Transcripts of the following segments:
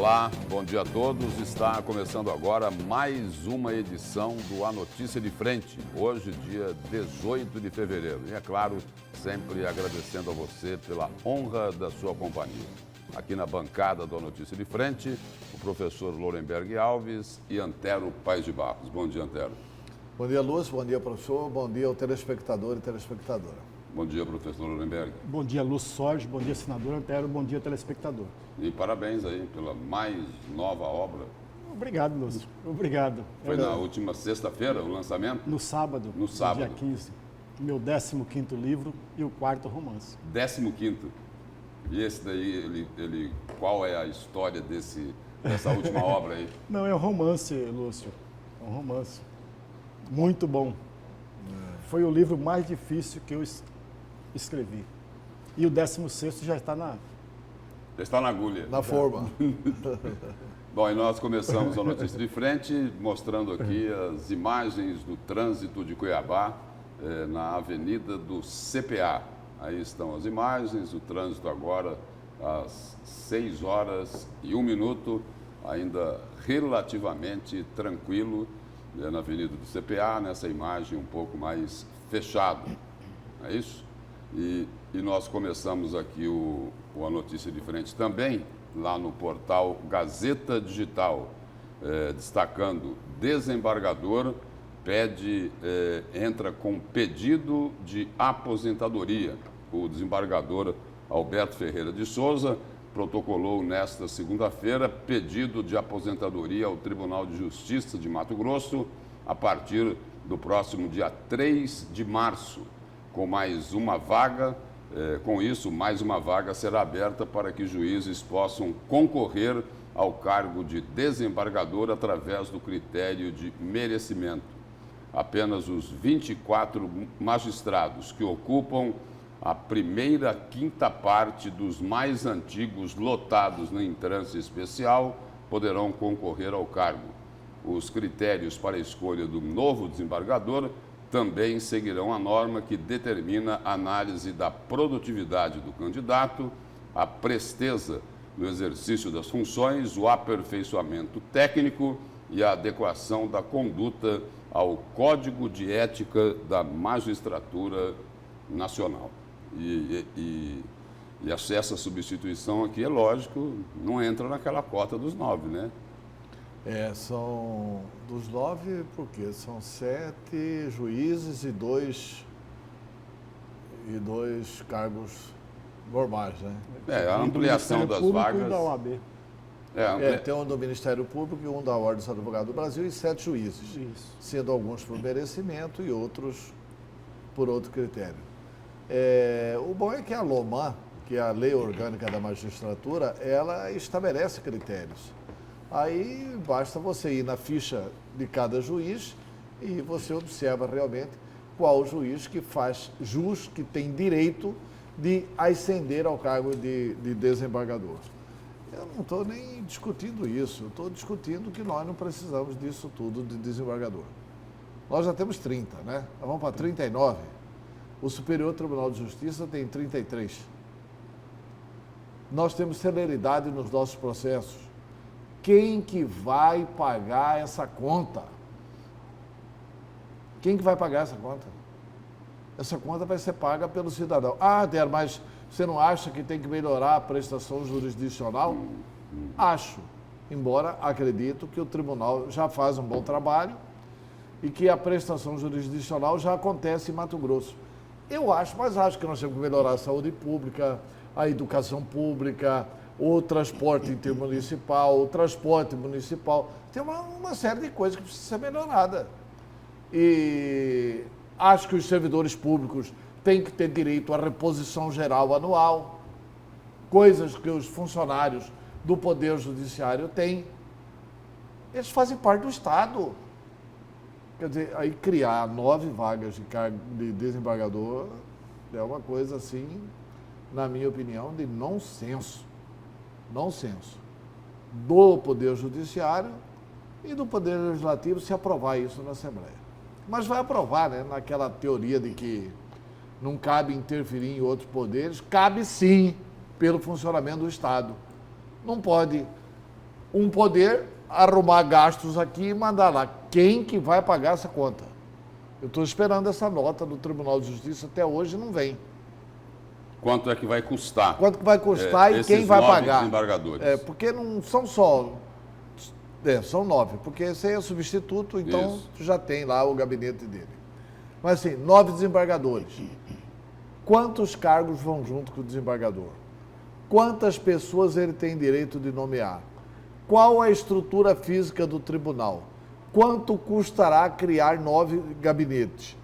Olá, bom dia a todos. Está começando agora mais uma edição do A Notícia de Frente. Hoje, dia 18 de fevereiro. E é claro, sempre agradecendo a você pela honra da sua companhia. Aqui na bancada do A Notícia de Frente, o professor Lorenberg Alves e Antero Paes de Barros. Bom dia, Antero. Bom dia, Lúcio. Bom dia, professor. Bom dia ao telespectador e telespectadora. Bom dia, professor Lorenberg. Bom dia, Lúcio Sorge. Bom dia, senador Antero. Bom dia, telespectador. E parabéns aí pela mais nova obra. Obrigado, Lúcio. Obrigado. Foi na última sexta-feira o lançamento? No sábado. No sábado. Dia 15. Meu 15º livro e o 4º romance. 15º. E esse daí, qual é a história dessa última obra aí? Não, é um romance, Lúcio. É um romance. Muito bom. Foi o livro mais difícil que eu escrevi. E o 16º já está na... Já está na agulha. Na forma. Bom, e nós começamos a Notícia de Frente mostrando aqui as imagens do trânsito de Cuiabá na avenida do CPA. Aí estão as imagens, o trânsito agora às 6h01, ainda relativamente tranquilo na avenida do CPA, nessa imagem um pouco mais fechado. É isso? E nós começamos aqui a Notícia de Frente também, lá no portal Gazeta Digital, destacando: desembargador entra com pedido de aposentadoria. O desembargador Alberto Ferreira de Souza protocolou nesta segunda-feira pedido de aposentadoria ao Tribunal de Justiça de Mato Grosso a partir do próximo dia 3 de março, com mais uma vaga. Com isso, mais uma vaga será aberta para que juízes possam concorrer ao cargo de desembargador através do critério de merecimento. Apenas os 24 magistrados que ocupam a primeira quinta parte dos mais antigos lotados na entrância especial poderão concorrer ao cargo. Os critérios para a escolha do novo desembargador também seguirão a norma que determina a análise da produtividade do candidato, a presteza no exercício das funções, o aperfeiçoamento técnico e a adequação da conduta ao Código de Ética da Magistratura Nacional. E essa substituição aqui, é lógico, não entra naquela cota dos 9, né? São dos 9, porque são 7 juízes e dois cargos normais, né? A ampliação das vagas. E da OAB. Tem um do Ministério Público e um da Ordem dos Advogados do Brasil e 7 juízes, Isso. Sendo alguns por merecimento e outros por outro critério. O bom é que a LOMAN, que é a Lei Orgânica da Magistratura, ela estabelece critérios. Aí basta você ir na ficha de cada juiz e você observa realmente qual juiz que faz jus, que tem direito de ascender ao cargo de desembargador. Eu não estou nem discutindo isso, eu estou discutindo que nós não precisamos disso tudo de desembargador. Nós já temos 30, né? Nós vamos para 39. O Superior Tribunal de Justiça tem 33. Nós temos celeridade nos nossos processos. Quem que vai pagar essa conta? Quem que vai pagar essa conta? Essa conta vai ser paga pelo cidadão. Antero, mas você não acha que tem que melhorar a prestação jurisdicional? Acho, embora acredito que o tribunal já faz um bom trabalho e que a prestação jurisdicional já acontece em Mato Grosso. Eu acho, mas acho que nós temos que melhorar a saúde pública, a educação pública, o transporte intermunicipal, o transporte municipal. Tem uma série de coisas que precisa ser melhorada. E acho que os servidores públicos têm que ter direito à reposição geral anual, coisas que os funcionários do Poder Judiciário têm. Eles fazem parte do Estado. Quer dizer, aí criar 9 vagas de cargo de desembargador é uma coisa assim, na minha opinião, de nonsenso. Nonsenso. Do Poder Judiciário e do Poder Legislativo se aprovar isso na Assembleia. Mas vai aprovar, né? Naquela teoria de que não cabe interferir em outros poderes, cabe sim, pelo funcionamento do Estado. Não pode um poder, arrumar gastos aqui e mandar lá. Quem que vai pagar essa conta? Eu estou esperando essa nota do Tribunal de Justiça, até hoje não vem. Quanto é que vai custar? Quanto que vai custar e quem vai esses 9 pagar? desembargadores. Porque não são só... são 9, porque esse aí é substituto, então Isso. já tem lá o gabinete dele. Mas assim, 9 desembargadores. Quantos cargos vão junto com o desembargador? Quantas pessoas ele tem direito de nomear? Qual a estrutura física do tribunal? Quanto custará criar 9 gabinetes?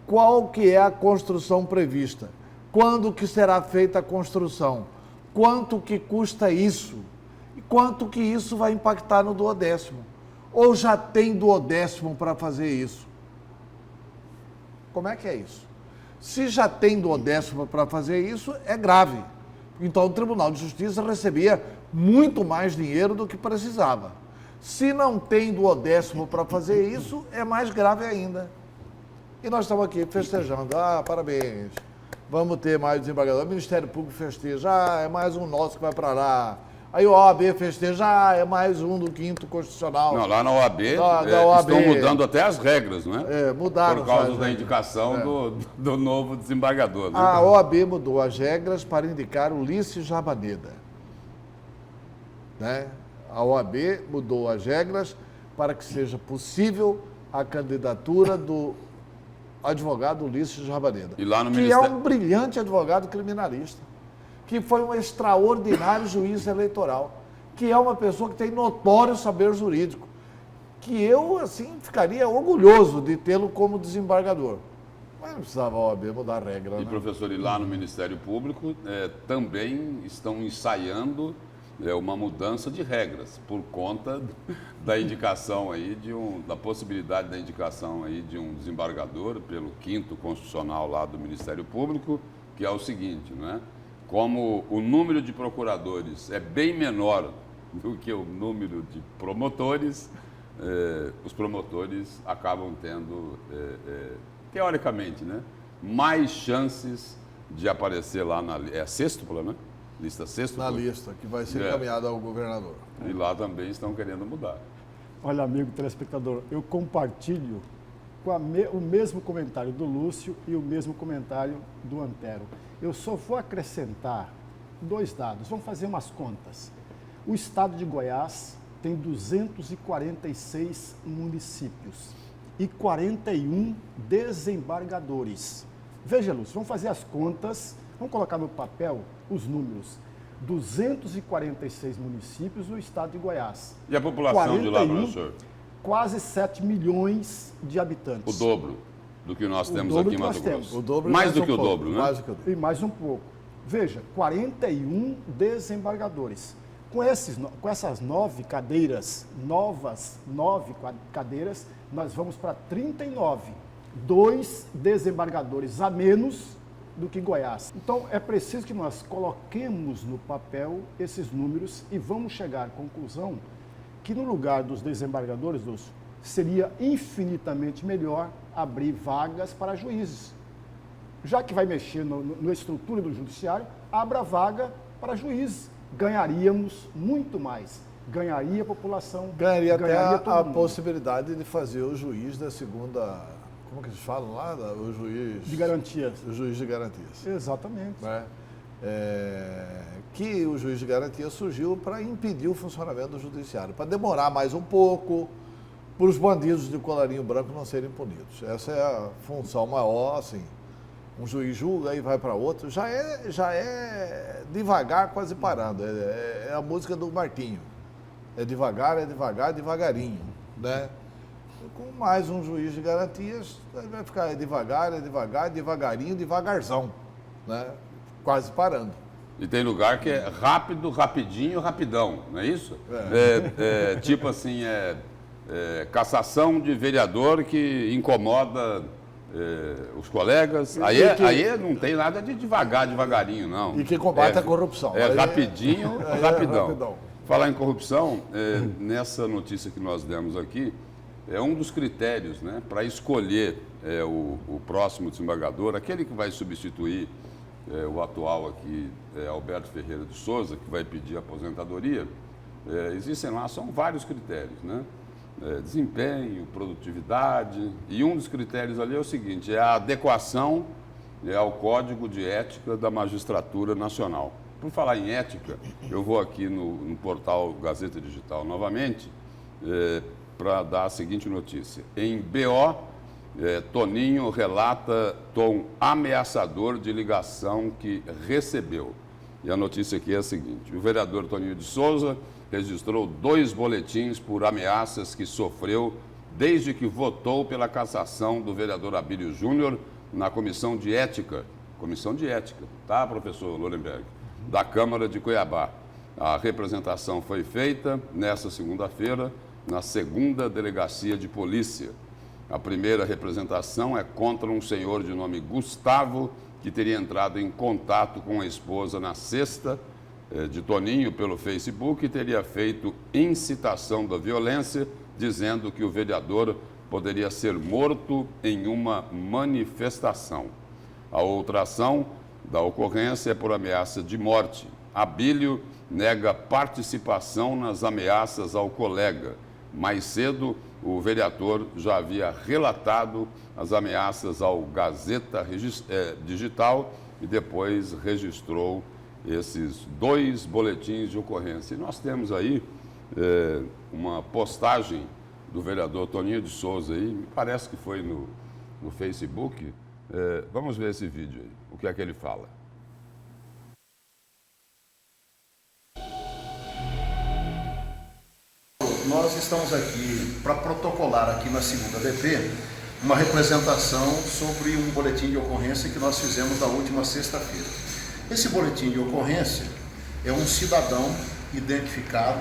Qual que é a construção prevista? Quando que será feita a construção? Quanto que custa isso? E quanto que isso vai impactar no duodécimo? Ou já tem duodécimo para fazer isso? Como é que é isso? Se já tem duodécimo para fazer isso, é grave. Então o Tribunal de Justiça recebia muito mais dinheiro do que precisava. Se não tem duodécimo para fazer isso, é mais grave ainda. E nós estamos aqui festejando. Ah, parabéns. Vamos ter mais desembargador. O Ministério Público festeja. Ah, é mais um nosso que vai para lá. Aí o OAB festeja. Ah, é mais um do 5º Constitucional. Não, lá na OAB, Da OAB. estão mudando até as regras, não é? Mudaram. Por causa as da regras. indicação do novo desembargador. Né? A OAB mudou as regras para indicar Ulisses Jabaneda. Né? A OAB mudou as regras para que seja possível a candidatura do advogado Ulisses Jabaneda, E lá no que Ministério... é um brilhante advogado criminalista, que foi um extraordinário juiz eleitoral, que é uma pessoa que tem notório saber jurídico, que eu, assim, ficaria orgulhoso de tê-lo como desembargador. Mas não precisava a OAB mudar a regra, E, né? professor, e lá no Ministério Público também estão ensaiando uma mudança de regras por conta da indicação aí da possibilidade da indicação aí de um desembargador pelo 5º Constitucional lá do Ministério Público, que é o seguinte, né? Como o número de procuradores é bem menor do que o número de promotores, os promotores acabam tendo, teoricamente, né, mais chances de aparecer lá na... É a sextupla, né? Lista sextupla. Na lista, que vai ser encaminhada ao governador. E lá também estão querendo mudar. Olha, amigo telespectador, eu compartilho com o mesmo comentário do Lúcio e o mesmo comentário do Antero. Eu só vou acrescentar 2 dados. Vamos fazer umas contas. O estado de Goiás tem 246 municípios e 41 desembargadores. Veja, Lúcio, vamos fazer as contas, vamos colocar no papel os números. 246 municípios no estado de Goiás. E a população de lá, professor? Quase 7 milhões de habitantes. O dobro do que nós temos dobro aqui em que nós Mato temos. Grosso. O dobro mais do um que o pouco, dobro, né? Mais do que o dobro. E mais um pouco. Veja, 41 desembargadores. Com essas 9 cadeiras, novas 9 cadeiras, nós vamos para 39. 2 desembargadores a menos do que Goiás. Então, é preciso que nós coloquemos no papel esses números e vamos chegar à conclusão que no lugar dos desembargadores, Lúcio, seria infinitamente melhor abrir vagas para juízes. Já que vai mexer na estrutura do judiciário, abra vaga para juízes. Ganharíamos muito mais. Ganharia a população. Ganharia até a mundo. possibilidade de fazer o juiz da segunda... Como que eles falam lá? O juiz... De garantias. O juiz de garantias. Exatamente. Né? Que o juiz de garantia surgiu para impedir o funcionamento do judiciário, para demorar mais um pouco, para os bandidos de colarinho branco não serem punidos. Essa é a função maior, assim. Um juiz julga e vai para outro. Já é devagar, quase parando. É a música do Martinho. É devagar, devagarinho, né? Com mais um juiz de garantias, vai ficar devagar, devagarinho, devagarzão, né? Quase parando. E tem lugar que é rápido, rapidinho, rapidão, não é isso? Tipo assim, cassação de vereador que incomoda os colegas. Aí não tem nada de devagarinho, não. E que combate a corrupção. É rapidinho, rapidão. Rapidão. Falar em corrupção, nessa notícia que nós demos aqui, é um dos critérios, né, para escolher o próximo desembargador, aquele que vai substituir o atual aqui, Alberto Ferreira de Souza, que vai pedir aposentadoria. existem lá, são vários critérios, né? Desempenho, produtividade, e um dos critérios ali é o seguinte, é a adequação ao Código de Ética da Magistratura Nacional. Por falar em ética, eu vou aqui no portal Gazeta Digital novamente para dar a seguinte notícia. Em BO, Toninho relata tom ameaçador de ligação que recebeu. E a notícia aqui é a seguinte, o vereador Toninho de Souza registrou 2 boletins por ameaças que sofreu desde que votou pela cassação do vereador Abílio Júnior na Comissão de Ética, tá, professor Lorenberg? Da Câmara de Cuiabá. A representação foi feita nesta segunda-feira na 2ª Delegacia de Polícia. A primeira representação é contra um senhor de nome Gustavo, que teria entrado em contato com a esposa na sexta de Toninho pelo Facebook e teria feito incitação da violência, dizendo que o vereador poderia ser morto em uma manifestação. A outra ação da ocorrência é por ameaça de morte. Abílio nega participação nas ameaças ao colega. Mais cedo, o vereador já havia relatado as ameaças ao Gazeta Digital e depois registrou esses 2 boletins de ocorrência. E nós temos aí uma postagem do vereador Toninho de Souza aí, me parece que foi no Facebook. Vamos ver esse vídeo aí, o que é que ele fala. Nós estamos aqui para protocolar aqui na 2ª DP uma representação sobre um boletim de ocorrência que nós fizemos na última sexta-feira. Esse boletim de ocorrência é um cidadão identificado,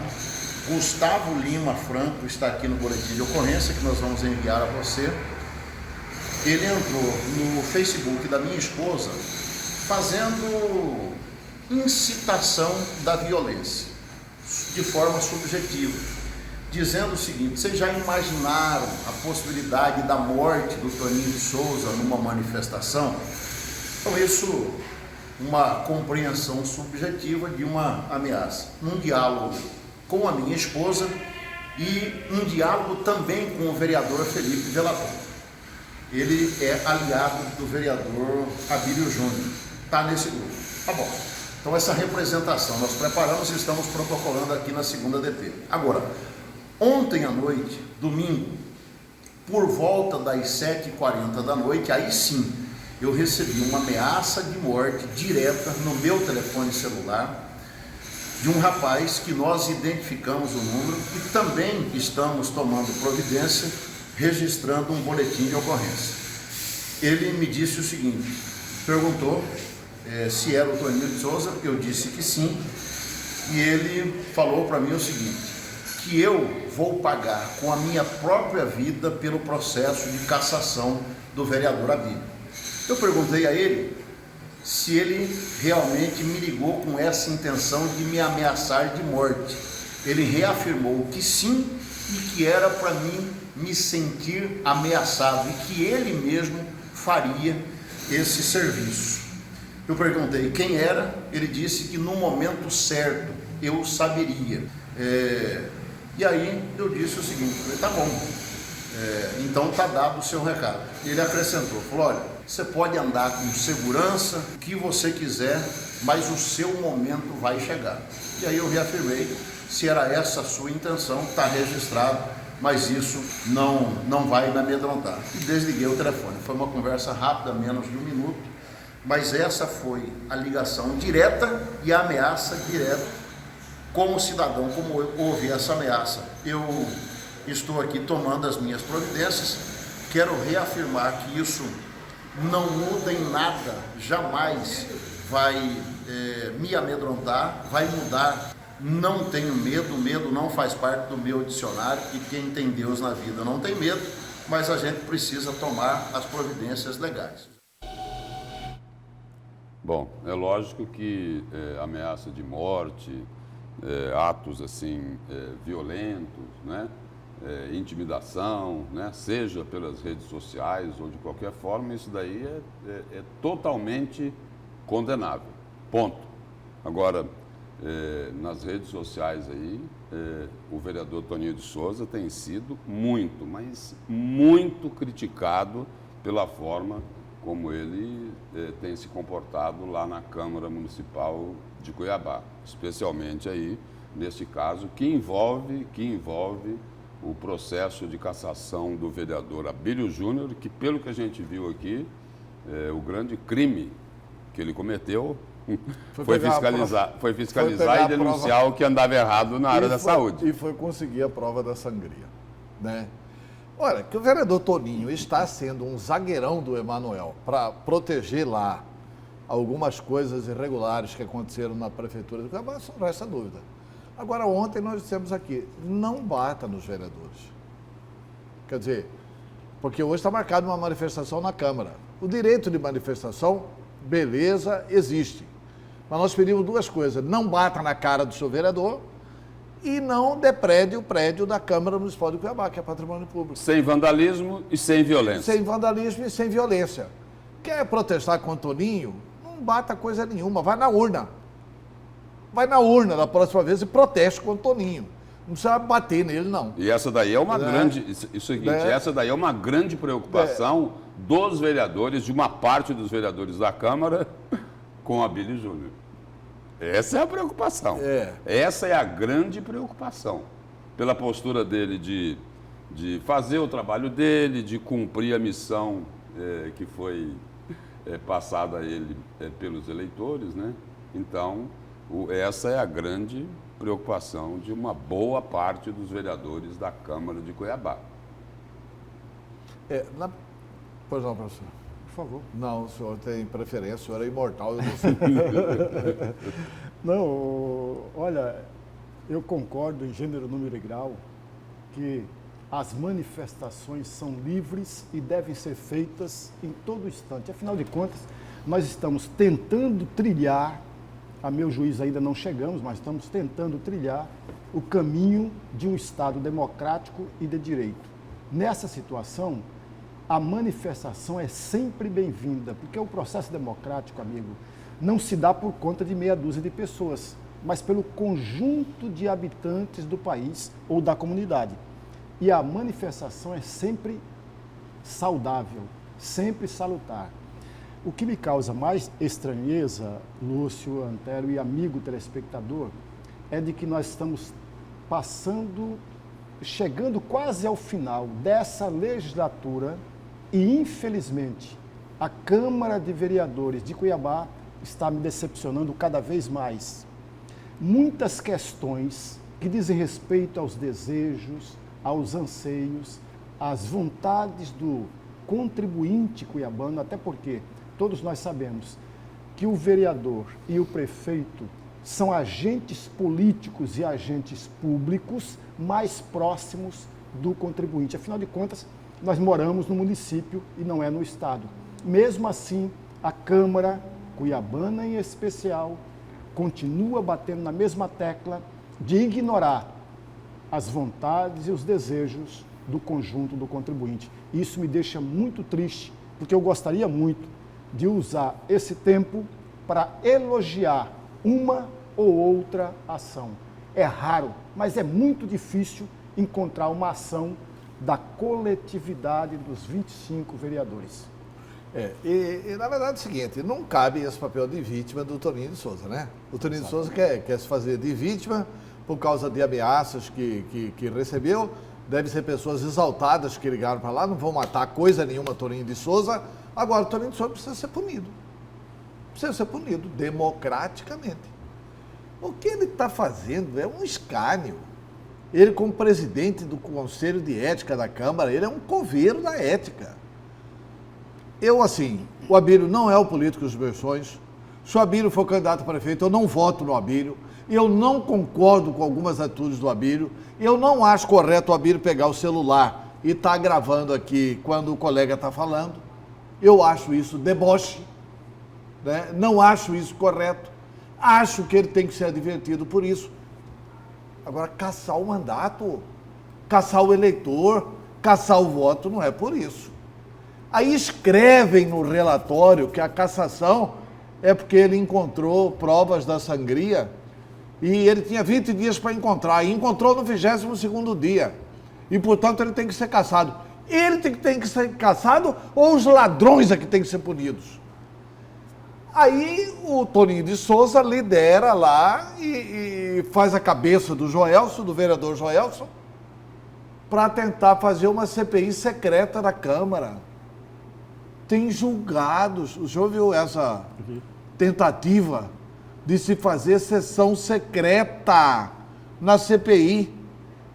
Gustavo Lima Franco, está aqui no boletim de ocorrência que nós vamos enviar a você. Ele entrou no Facebook da minha esposa fazendo incitação da violência, de forma subjetiva, dizendo o seguinte: vocês já imaginaram a possibilidade da morte do Toninho de Souza numa manifestação? Então isso, uma compreensão subjetiva de uma ameaça. Num diálogo com a minha esposa e um diálogo também com o vereador Felipe Delator. Ele é aliado do vereador Abílio Júnior, está nesse grupo. Tá bom. Então essa representação nós preparamos e estamos protocolando aqui na 2ª DP. Agora, ontem à noite, domingo, por volta das 7h40 da noite, aí sim, eu recebi uma ameaça de morte direta no meu telefone celular de um rapaz que nós identificamos o número e também estamos tomando providência, registrando um boletim de ocorrência. Ele me disse o seguinte, perguntou se era o Toninho de Souza, eu disse que sim, e ele falou para mim o seguinte, que eu vou pagar com a minha própria vida pelo processo de cassação do vereador Abílio. Eu perguntei a ele se ele realmente me ligou com essa intenção de me ameaçar de morte. Ele reafirmou que sim e que era para mim me sentir ameaçado e que ele mesmo faria esse serviço. Eu perguntei quem era, ele disse que no momento certo eu saberia. E aí eu disse o seguinte, falei, tá bom, então tá dado o seu recado. Ele acrescentou, falou, olha, você pode andar com segurança, o que você quiser, mas o seu momento vai chegar. E aí eu reafirmei, se era essa a sua intenção, está registrado, mas isso não vai me amedrontar. E desliguei o telefone. Foi uma conversa rápida, menos de 1 minuto, mas essa foi a ligação direta e a ameaça direta. Como cidadão, como eu ouvi essa ameaça, eu estou aqui tomando as minhas providências, quero reafirmar que isso não muda em nada, jamais vai me amedrontar, vai mudar. Não tenho medo, medo não faz parte do meu dicionário e quem tem Deus na vida não tem medo, mas a gente precisa tomar as providências legais. Bom, é lógico que ameaça de morte, atos assim violentos, né? Intimidação, né? Seja pelas redes sociais ou de qualquer forma, isso daí é totalmente condenável, ponto. Agora, nas redes sociais aí, o vereador Toninho de Souza tem sido muito, mas muito criticado pela forma como ele tem se comportado lá na Câmara Municipal de Cuiabá, especialmente aí, neste caso, que envolve o processo de cassação do vereador Abílio Júnior, que, pelo que a gente viu aqui, o grande crime que ele cometeu foi fiscalizar e denunciar o que andava errado na área da saúde. E foi conseguir a prova da sangria, né? Olha, que o vereador Toninho está sendo um zagueirão do Emanuel para proteger lá algumas coisas irregulares que aconteceram na prefeitura do Cuiabá, não resta dúvida. Agora, ontem nós dissemos aqui, não bata nos vereadores. Quer dizer, porque hoje está marcada uma manifestação na Câmara. O direito de manifestação, beleza, existe. Mas nós pedimos duas coisas, não bata na cara do seu vereador e não deprede o prédio da Câmara Municipal de Cuiabá, que é patrimônio público. Sem vandalismo e sem violência. Sem vandalismo e sem violência. Quer protestar com o Toninho? Não bata coisa nenhuma, vai na urna. Vai na urna da próxima vez e proteste com o Toninho. Não precisa bater nele, não. E essa daí é uma grande... Essa daí é uma grande preocupação dos vereadores, de uma parte dos vereadores da Câmara, com Abílio Júnior. Essa é a preocupação. Essa é a grande preocupação. Pela postura dele de fazer o trabalho dele, de cumprir a missão que foi passada a ele pelos eleitores, né? Então, essa é a grande preocupação de uma boa parte dos vereadores da Câmara de Cuiabá. Pois não, professor. Por favor. Não, o senhor tem preferência, o senhor é imortal, eu não sei. Não, olha, eu concordo em gênero, número e grau que as manifestações são livres e devem ser feitas em todo instante. Afinal de contas, nós estamos tentando trilhar, a meu juízo ainda não chegamos, mas estamos tentando trilhar o caminho de um Estado democrático e de direito. Nessa situação, a manifestação é sempre bem-vinda, porque o processo democrático, amigo, não se dá por conta de meia dúzia de pessoas, mas pelo conjunto de habitantes do país ou da comunidade. E a manifestação é sempre saudável, sempre salutar. O que me causa mais estranheza, Lúcio, Antero e amigo telespectador, é de que nós estamos chegando quase ao final dessa legislatura e, infelizmente, a Câmara de Vereadores de Cuiabá está me decepcionando cada vez mais. Muitas questões que dizem respeito aos desejos, aos anseios, às vontades do contribuinte cuiabano, até porque todos nós sabemos que o vereador e o prefeito são agentes políticos e agentes públicos mais próximos do contribuinte. Afinal de contas, nós moramos no município e não é no estado. Mesmo assim, a Câmara cuiabana em especial continua batendo na mesma tecla de ignorar as vontades e os desejos do conjunto do contribuinte. Isso me deixa muito triste, porque eu gostaria muito de usar esse tempo para elogiar uma ou outra ação. É raro, mas é muito difícil encontrar uma ação da coletividade dos 25 vereadores. E na verdade é o seguinte, não cabe esse papel de vítima do Toninho de Souza, né? O Toninho de Souza quer se fazer de vítima por causa de ameaças que recebeu. Deve ser pessoas exaltadas que ligaram para lá, não vão matar coisa nenhuma Toninho de Souza. Agora, o Toninho de Souza precisa ser punido. Precisa ser punido democraticamente. O que ele está fazendo é um escárnio. Ele, como presidente do Conselho de Ética da Câmara, ele é um coveiro da ética. Eu, assim, o Abílio não é o político dos meus sonhos. Se o Abílio for candidato a prefeito, eu não voto no Abílio. Eu não concordo com algumas atitudes do Abílio. Eu não acho correto o Abílio pegar o celular e estar gravando aqui quando o colega está falando. Eu acho isso deboche, né? Não acho isso correto. Acho que ele tem que ser advertido por isso. Agora, caçar o mandato, caçar o eleitor, caçar o voto, não é por isso. Aí escrevem no relatório que a cassação é porque ele encontrou provas da sangria. E ele tinha 20 dias para encontrar, e encontrou no 22º dia. E, portanto, ele tem que ser caçado. Ele tem que ser caçado ou os ladrões é que tem que ser punidos? Aí o Toninho de Souza lidera lá e faz a cabeça do Joelson, do vereador Joelson, para tentar fazer uma CPI secreta da Câmara. Tem julgados. O senhor viu essa tentativa de se fazer sessão secreta na CPI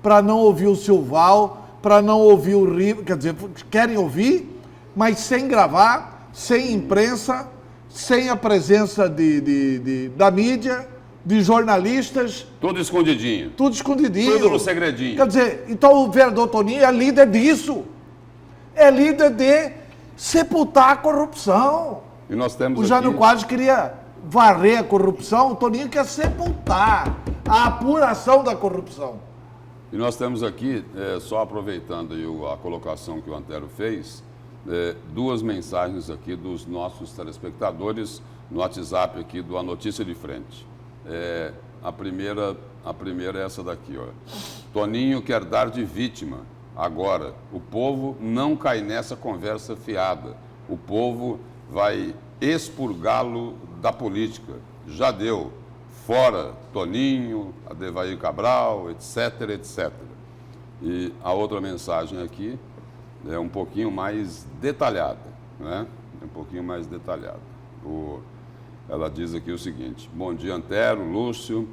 para não ouvir o Silval, para não ouvir o Riva, quer dizer, querem ouvir, mas sem gravar, sem imprensa, sem a presença da mídia, de jornalistas. Tudo escondidinho. Tudo escondidinho. Tudo no segredinho. Quer dizer, então o vereador Toninho é líder disso. É líder de sepultar a corrupção. E nós temos O Jânio aqui... Quadros queria varrer a corrupção, o Toninho quer sepultar a apuração da corrupção. E nós temos aqui, só aproveitando aí a colocação que o Antero fez, duas mensagens aqui dos nossos telespectadores no WhatsApp aqui do A Notícia de Frente. A primeira é essa daqui, ó. Toninho quer dar de vítima. Agora, o povo não cai nessa conversa fiada. O povo vai expurgá-lo da política. Já deu. Fora Toninho, Adevair Cabral, etc, etc. E a outra mensagem aqui é um pouquinho mais detalhada, né? Um pouquinho mais detalhada. Ela diz aqui o seguinte: bom dia, Antero, Lúcio.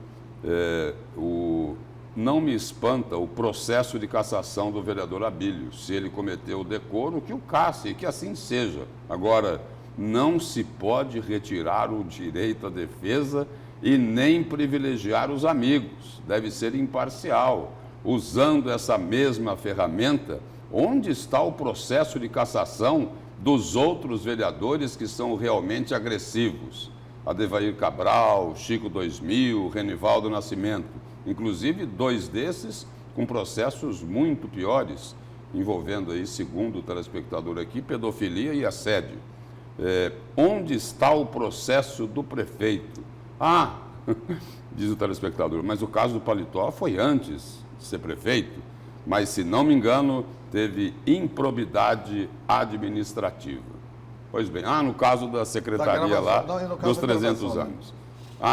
Não me espanta o processo de cassação do vereador Abílio. Se ele cometeu o decoro, que o casse, e que assim seja. Agora, não se pode retirar o direito à defesa e nem privilegiar os amigos. Deve ser imparcial. Usando essa mesma ferramenta, onde está o processo de cassação dos outros vereadores que são realmente agressivos? Adevair Cabral, Chico 2000, Renivaldo Nascimento. Inclusive, 2 desses com processos muito piores, envolvendo aí, segundo o telespectador aqui, pedofilia e assédio. Onde está o processo do prefeito? Ah, diz o telespectador, mas o caso do Paletó foi antes de ser prefeito, mas, se não me engano, teve improbidade administrativa. Pois bem, no caso da secretaria lá, dos 300 anos.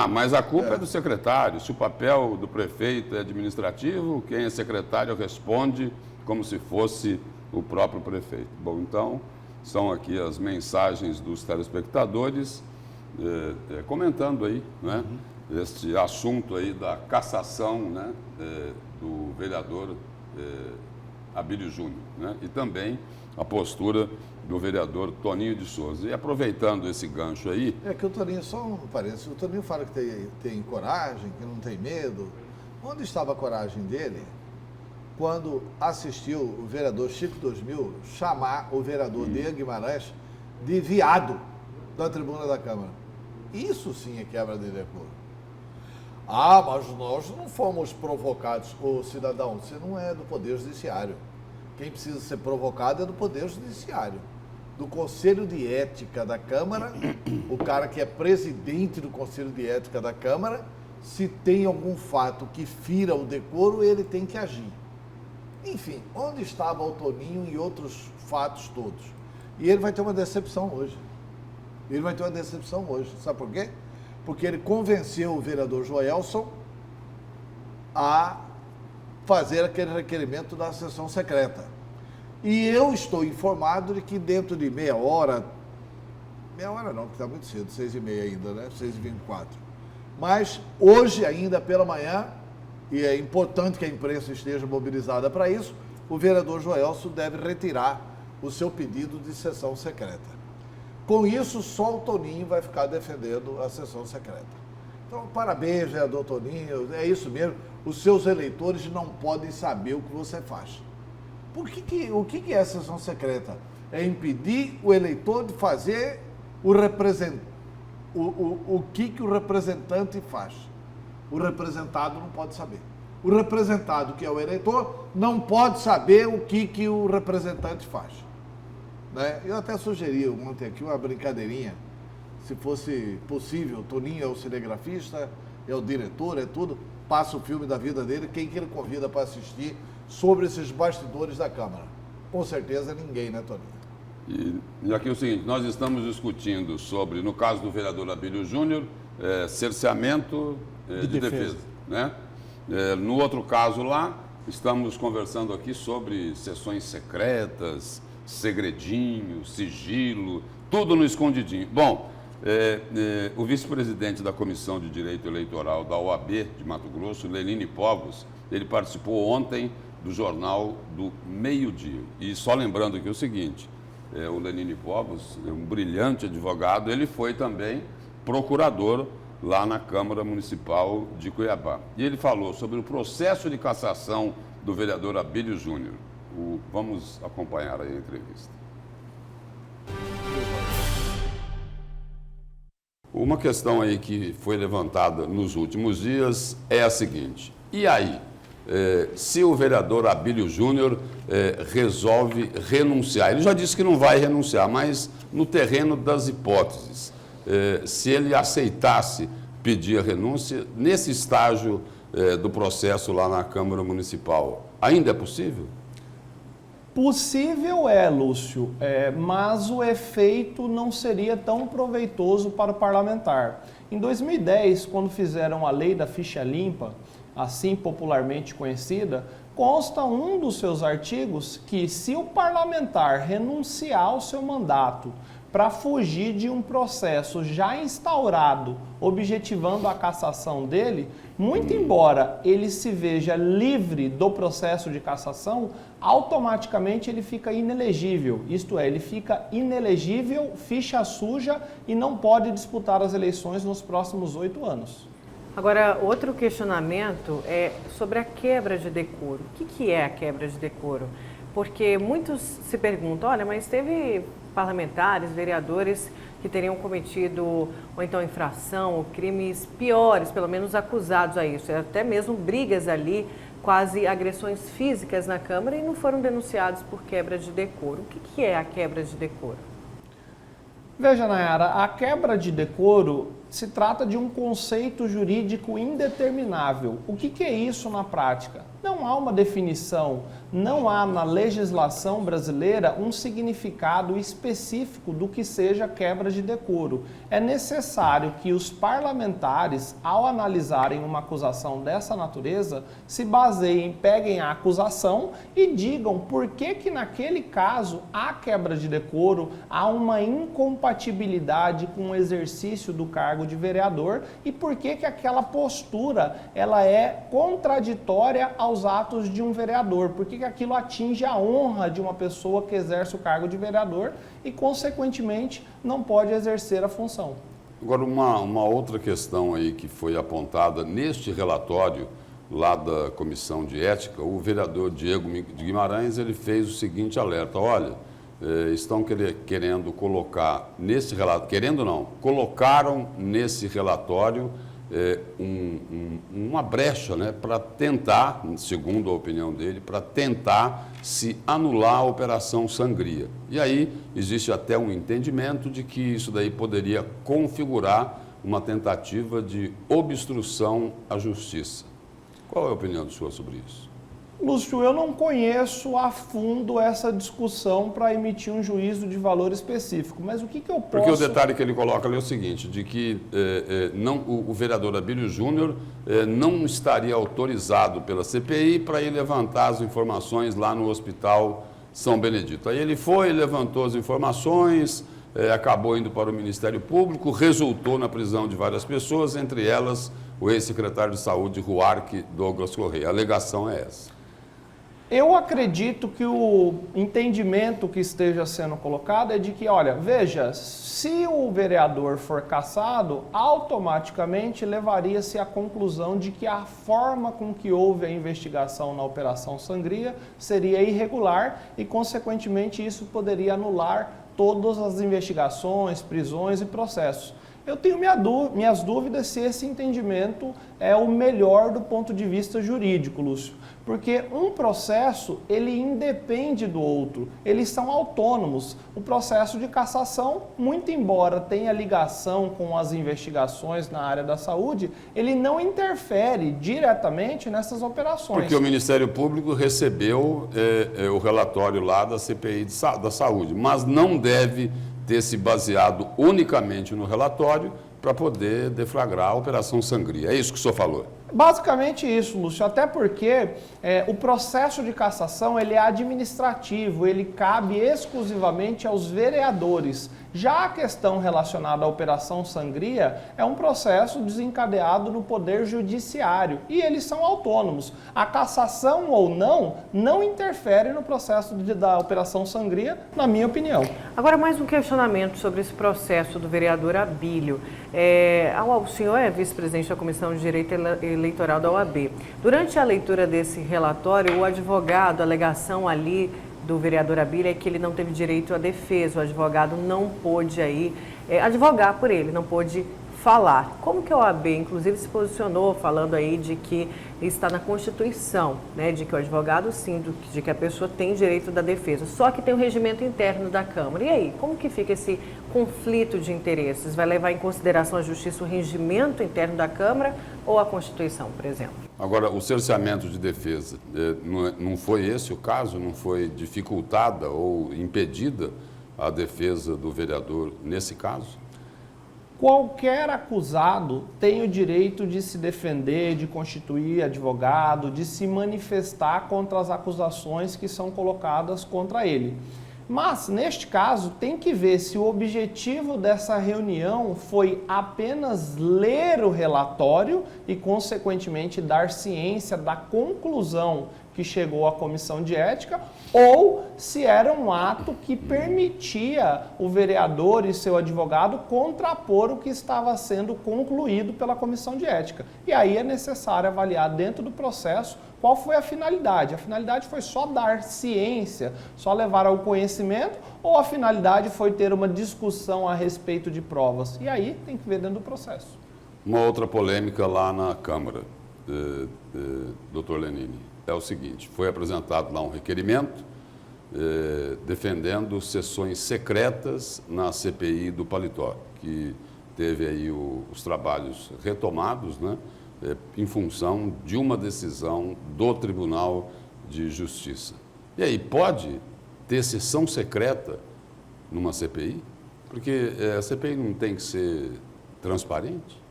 Mas a culpa é do secretário. Se o papel do prefeito é administrativo, quem é secretário responde como se fosse o próprio prefeito. Bom, então, são aqui as mensagens dos telespectadores comentando aí, né, este assunto aí da cassação, né, do vereador Abílio Júnior, né, e também a postura do vereador Toninho de Souza. E aproveitando esse gancho aí... É que o Toninho, só um parênteses, o Toninho fala que tem coragem, que não tem medo. Onde estava a coragem dele quando assistiu o vereador Chico 2000 chamar o vereador Diego Guimarães de viado da tribuna da Câmara? Isso sim é quebra de decoro. Mas nós não fomos provocados. Ô, cidadão, você não é do Poder Judiciário. Quem precisa ser provocado é do Poder Judiciário. Do Conselho de Ética da Câmara, o cara que é presidente do Conselho de Ética da Câmara, se tem algum fato que fira o decoro, ele tem que agir. Enfim, onde estava o Toninho e outros fatos todos? E ele vai ter uma decepção hoje. Sabe por quê? Porque ele convenceu o vereador Joelson a fazer aquele requerimento da sessão secreta. E eu estou informado de que dentro de meia hora não, porque está muito cedo, 6h30 ainda, né? 6h24. Mas hoje ainda pela manhã, e é importante que a imprensa esteja mobilizada para isso, o vereador Joelson deve retirar o seu pedido de sessão secreta. Com isso, só o Toninho vai ficar defendendo a sessão secreta. Então, parabéns, vereador Toninho, é isso mesmo. Os seus eleitores não podem saber o que você faz. O que é a sessão secreta? É impedir o eleitor de fazer o que o representante faz. O representado não pode saber. O representado, que é o eleitor, não pode saber o que o representante faz. Né? Eu até sugeri ontem aqui uma brincadeirinha. Se fosse possível, Toninho é o cinegrafista, é o diretor, é tudo, passa o filme da vida dele, quem que ele convida para assistir sobre esses bastidores da Câmara? Com certeza ninguém, né, Toninho? E aqui é o seguinte, nós estamos discutindo sobre, no caso do vereador Abílio Júnior, cerceamento de defesa, né? No outro caso lá, estamos conversando aqui sobre sessões secretas, segredinho, sigilo, tudo no escondidinho. Bom, o vice-presidente da Comissão de Direito Eleitoral da OAB de Mato Grosso, Lenine Povos, ele participou ontem do Jornal do Meio-Dia. E só lembrando aqui o seguinte, o Lenine Povos, um brilhante advogado, ele foi também procurador lá na Câmara Municipal de Cuiabá. E ele falou sobre o processo de cassação do vereador Abílio Júnior. Vamos acompanhar aí a entrevista. Uma questão aí que foi levantada nos últimos dias é a seguinte: e aí, se o vereador Abílio Júnior resolve renunciar? Ele já disse que não vai renunciar, mas no terreno das hipóteses, se ele aceitasse pedir a renúncia nesse estágio do processo lá na Câmara Municipal, ainda é possível? Possível Lúcio, mas o efeito não seria tão proveitoso para o parlamentar. Em 2010, quando fizeram a lei da ficha limpa, assim popularmente conhecida, consta um dos seus artigos que, se o parlamentar renunciar ao seu mandato para fugir de um processo já instaurado, objetivando a cassação dele, muito embora ele se veja livre do processo de cassação, automaticamente ele fica inelegível, isto é, ele fica inelegível, ficha suja e não pode disputar as eleições nos próximos 8 anos. Agora, outro questionamento é sobre a quebra de decoro. O que é a quebra de decoro? Porque muitos se perguntam, olha, mas teve parlamentares, vereadores que teriam cometido ou então infração ou crimes piores, pelo menos acusados a isso, até mesmo brigas ali, quase agressões físicas na Câmara e não foram denunciados por quebra de decoro. O que é a quebra de decoro? Veja, Nayara, a quebra de decoro se trata de um conceito jurídico indeterminável. O que é isso na prática? Não há uma definição, não há na legislação brasileira um significado específico do que seja quebra de decoro. É necessário que os parlamentares, ao analisarem uma acusação dessa natureza, se baseiem, peguem a acusação e digam por que naquele caso há quebra de decoro, há uma incompatibilidade com o exercício do cargo de vereador e por que aquela postura ela é contraditória aos atos de um vereador, por que aquilo atinge a honra de uma pessoa que exerce o cargo de vereador e, consequentemente, não pode exercer a função. Agora, uma outra questão aí que foi apontada neste relatório lá da Comissão de Ética, o vereador Diego de Guimarães, ele fez o seguinte alerta: olha, estão querendo colocar nesse relatório, querendo não, colocaram nesse relatório uma brecha, né, para tentar, segundo a opinião dele, para tentar se anular a Operação Sangria. E aí existe até um entendimento de que isso daí poderia configurar uma tentativa de obstrução à justiça. Qual é a opinião sua sobre isso? Lúcio, eu não conheço a fundo essa discussão para emitir um juízo de valor específico, mas o que eu posso... Porque o detalhe que ele coloca ali é o seguinte, de que o vereador Abílio Júnior não estaria autorizado pela CPI para ir levantar as informações lá no Hospital São Benedito. Aí ele foi, levantou as informações, acabou indo para o Ministério Público, resultou na prisão de várias pessoas, entre elas o ex-secretário de Saúde, Ruarque Douglas Correia. A alegação é essa. Eu acredito que o entendimento que esteja sendo colocado é de que, olha, veja, se o vereador for cassado, automaticamente levaria-se à conclusão de que a forma com que houve a investigação na Operação Sangria seria irregular e, consequentemente, isso poderia anular todas as investigações, prisões e processos. Eu tenho minhas dúvidas se esse entendimento é o melhor do ponto de vista jurídico, Lúcio. Porque um processo, ele independe do outro, eles são autônomos. O processo de cassação, muito embora tenha ligação com as investigações na área da saúde, ele não interfere diretamente nessas operações. Porque o Ministério Público recebeu o relatório lá da CPI da Saúde, mas não deve ter se baseado unicamente no relatório para poder deflagrar a Operação Sangria. É isso que o senhor falou? Basicamente isso, Lúcio, até porque o processo de cassação ele é administrativo, ele cabe exclusivamente aos vereadores. Já a questão relacionada à Operação Sangria é um processo desencadeado no Poder Judiciário e eles são autônomos. A cassação ou não interfere no processo da Operação Sangria, na minha opinião. Agora, mais um questionamento sobre esse processo do vereador Abílio. O senhor é vice-presidente da Comissão de Direito Eleitoral da OAB. Durante a leitura desse relatório, o advogado, a alegação ali do vereador Abílio é que ele não teve direito à defesa, o advogado não pôde advogar por ele, não pôde falar. Como que a OAB, inclusive, se posicionou falando aí de que está na Constituição, né, de que o advogado sim, de que a pessoa tem direito da defesa, só que tem o regimento interno da Câmara. E aí, como que fica esse conflito de interesses? Vai levar em consideração a Justiça o regimento interno da Câmara ou a Constituição, por exemplo? Agora, o cerceamento de defesa, não foi esse o caso? Não foi dificultada ou impedida a defesa do vereador nesse caso? Qualquer acusado tem o direito de se defender, de constituir advogado, de se manifestar contra as acusações que são colocadas contra ele. Mas, neste caso, tem que ver se o objetivo dessa reunião foi apenas ler o relatório e, consequentemente, dar ciência da conclusão que chegou à comissão de ética, ou se era um ato que permitia o vereador e seu advogado contrapor o que estava sendo concluído pela comissão de ética. E aí é necessário avaliar dentro do processo qual foi a finalidade. A finalidade foi só dar ciência, só levar ao conhecimento, ou a finalidade foi ter uma discussão a respeito de provas? E aí tem que ver dentro do processo. Uma outra polêmica lá na Câmara, doutor Lenini, é o seguinte: foi apresentado lá um requerimento defendendo sessões secretas na CPI do Paletó, que teve aí os trabalhos retomados, né, em função de uma decisão do Tribunal de Justiça. E aí, pode ter sessão secreta numa CPI? Porque a CPI não tem que ser transparente?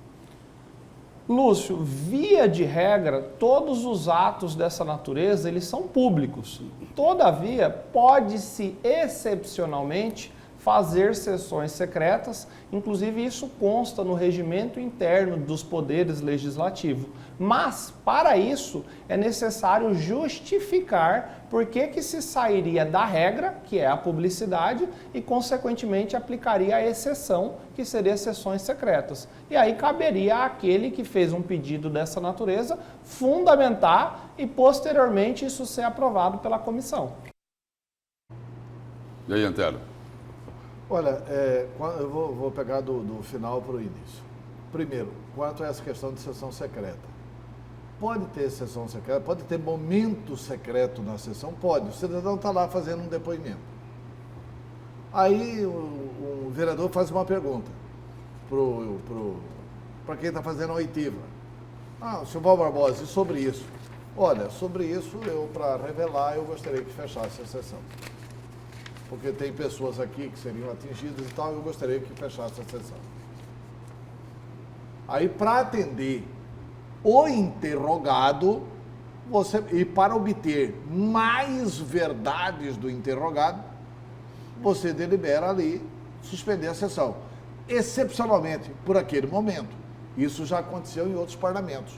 Lúcio, via de regra, todos os atos dessa natureza, eles são públicos. Todavia, pode-se excepcionalmente fazer sessões secretas, inclusive isso consta no regimento interno dos poderes legislativos. Mas, para isso, é necessário justificar por que se sairia da regra, que é a publicidade, e, consequentemente, aplicaria a exceção, que seria sessões secretas. E aí caberia àquele que fez um pedido dessa natureza fundamentar e, posteriormente, isso ser aprovado pela comissão. E aí, Antero? Olha, eu vou pegar do final para o início. Primeiro, quanto a essa questão de sessão secreta. Pode ter sessão secreta, pode ter momento secreto na sessão? Pode. O cidadão está lá fazendo um depoimento. Aí o vereador faz uma pergunta para quem está fazendo a oitiva. Senhor Val Barbosa, e sobre isso? Olha, sobre isso, para revelar, eu gostaria que fechasse a sessão. Porque tem pessoas aqui que seriam atingidas e tal, eu gostaria que fechasse a sessão. Aí, para atender o interrogado, e para obter mais verdades do interrogado, você delibera ali suspender a sessão. Excepcionalmente, por aquele momento. Isso já aconteceu em outros parlamentos.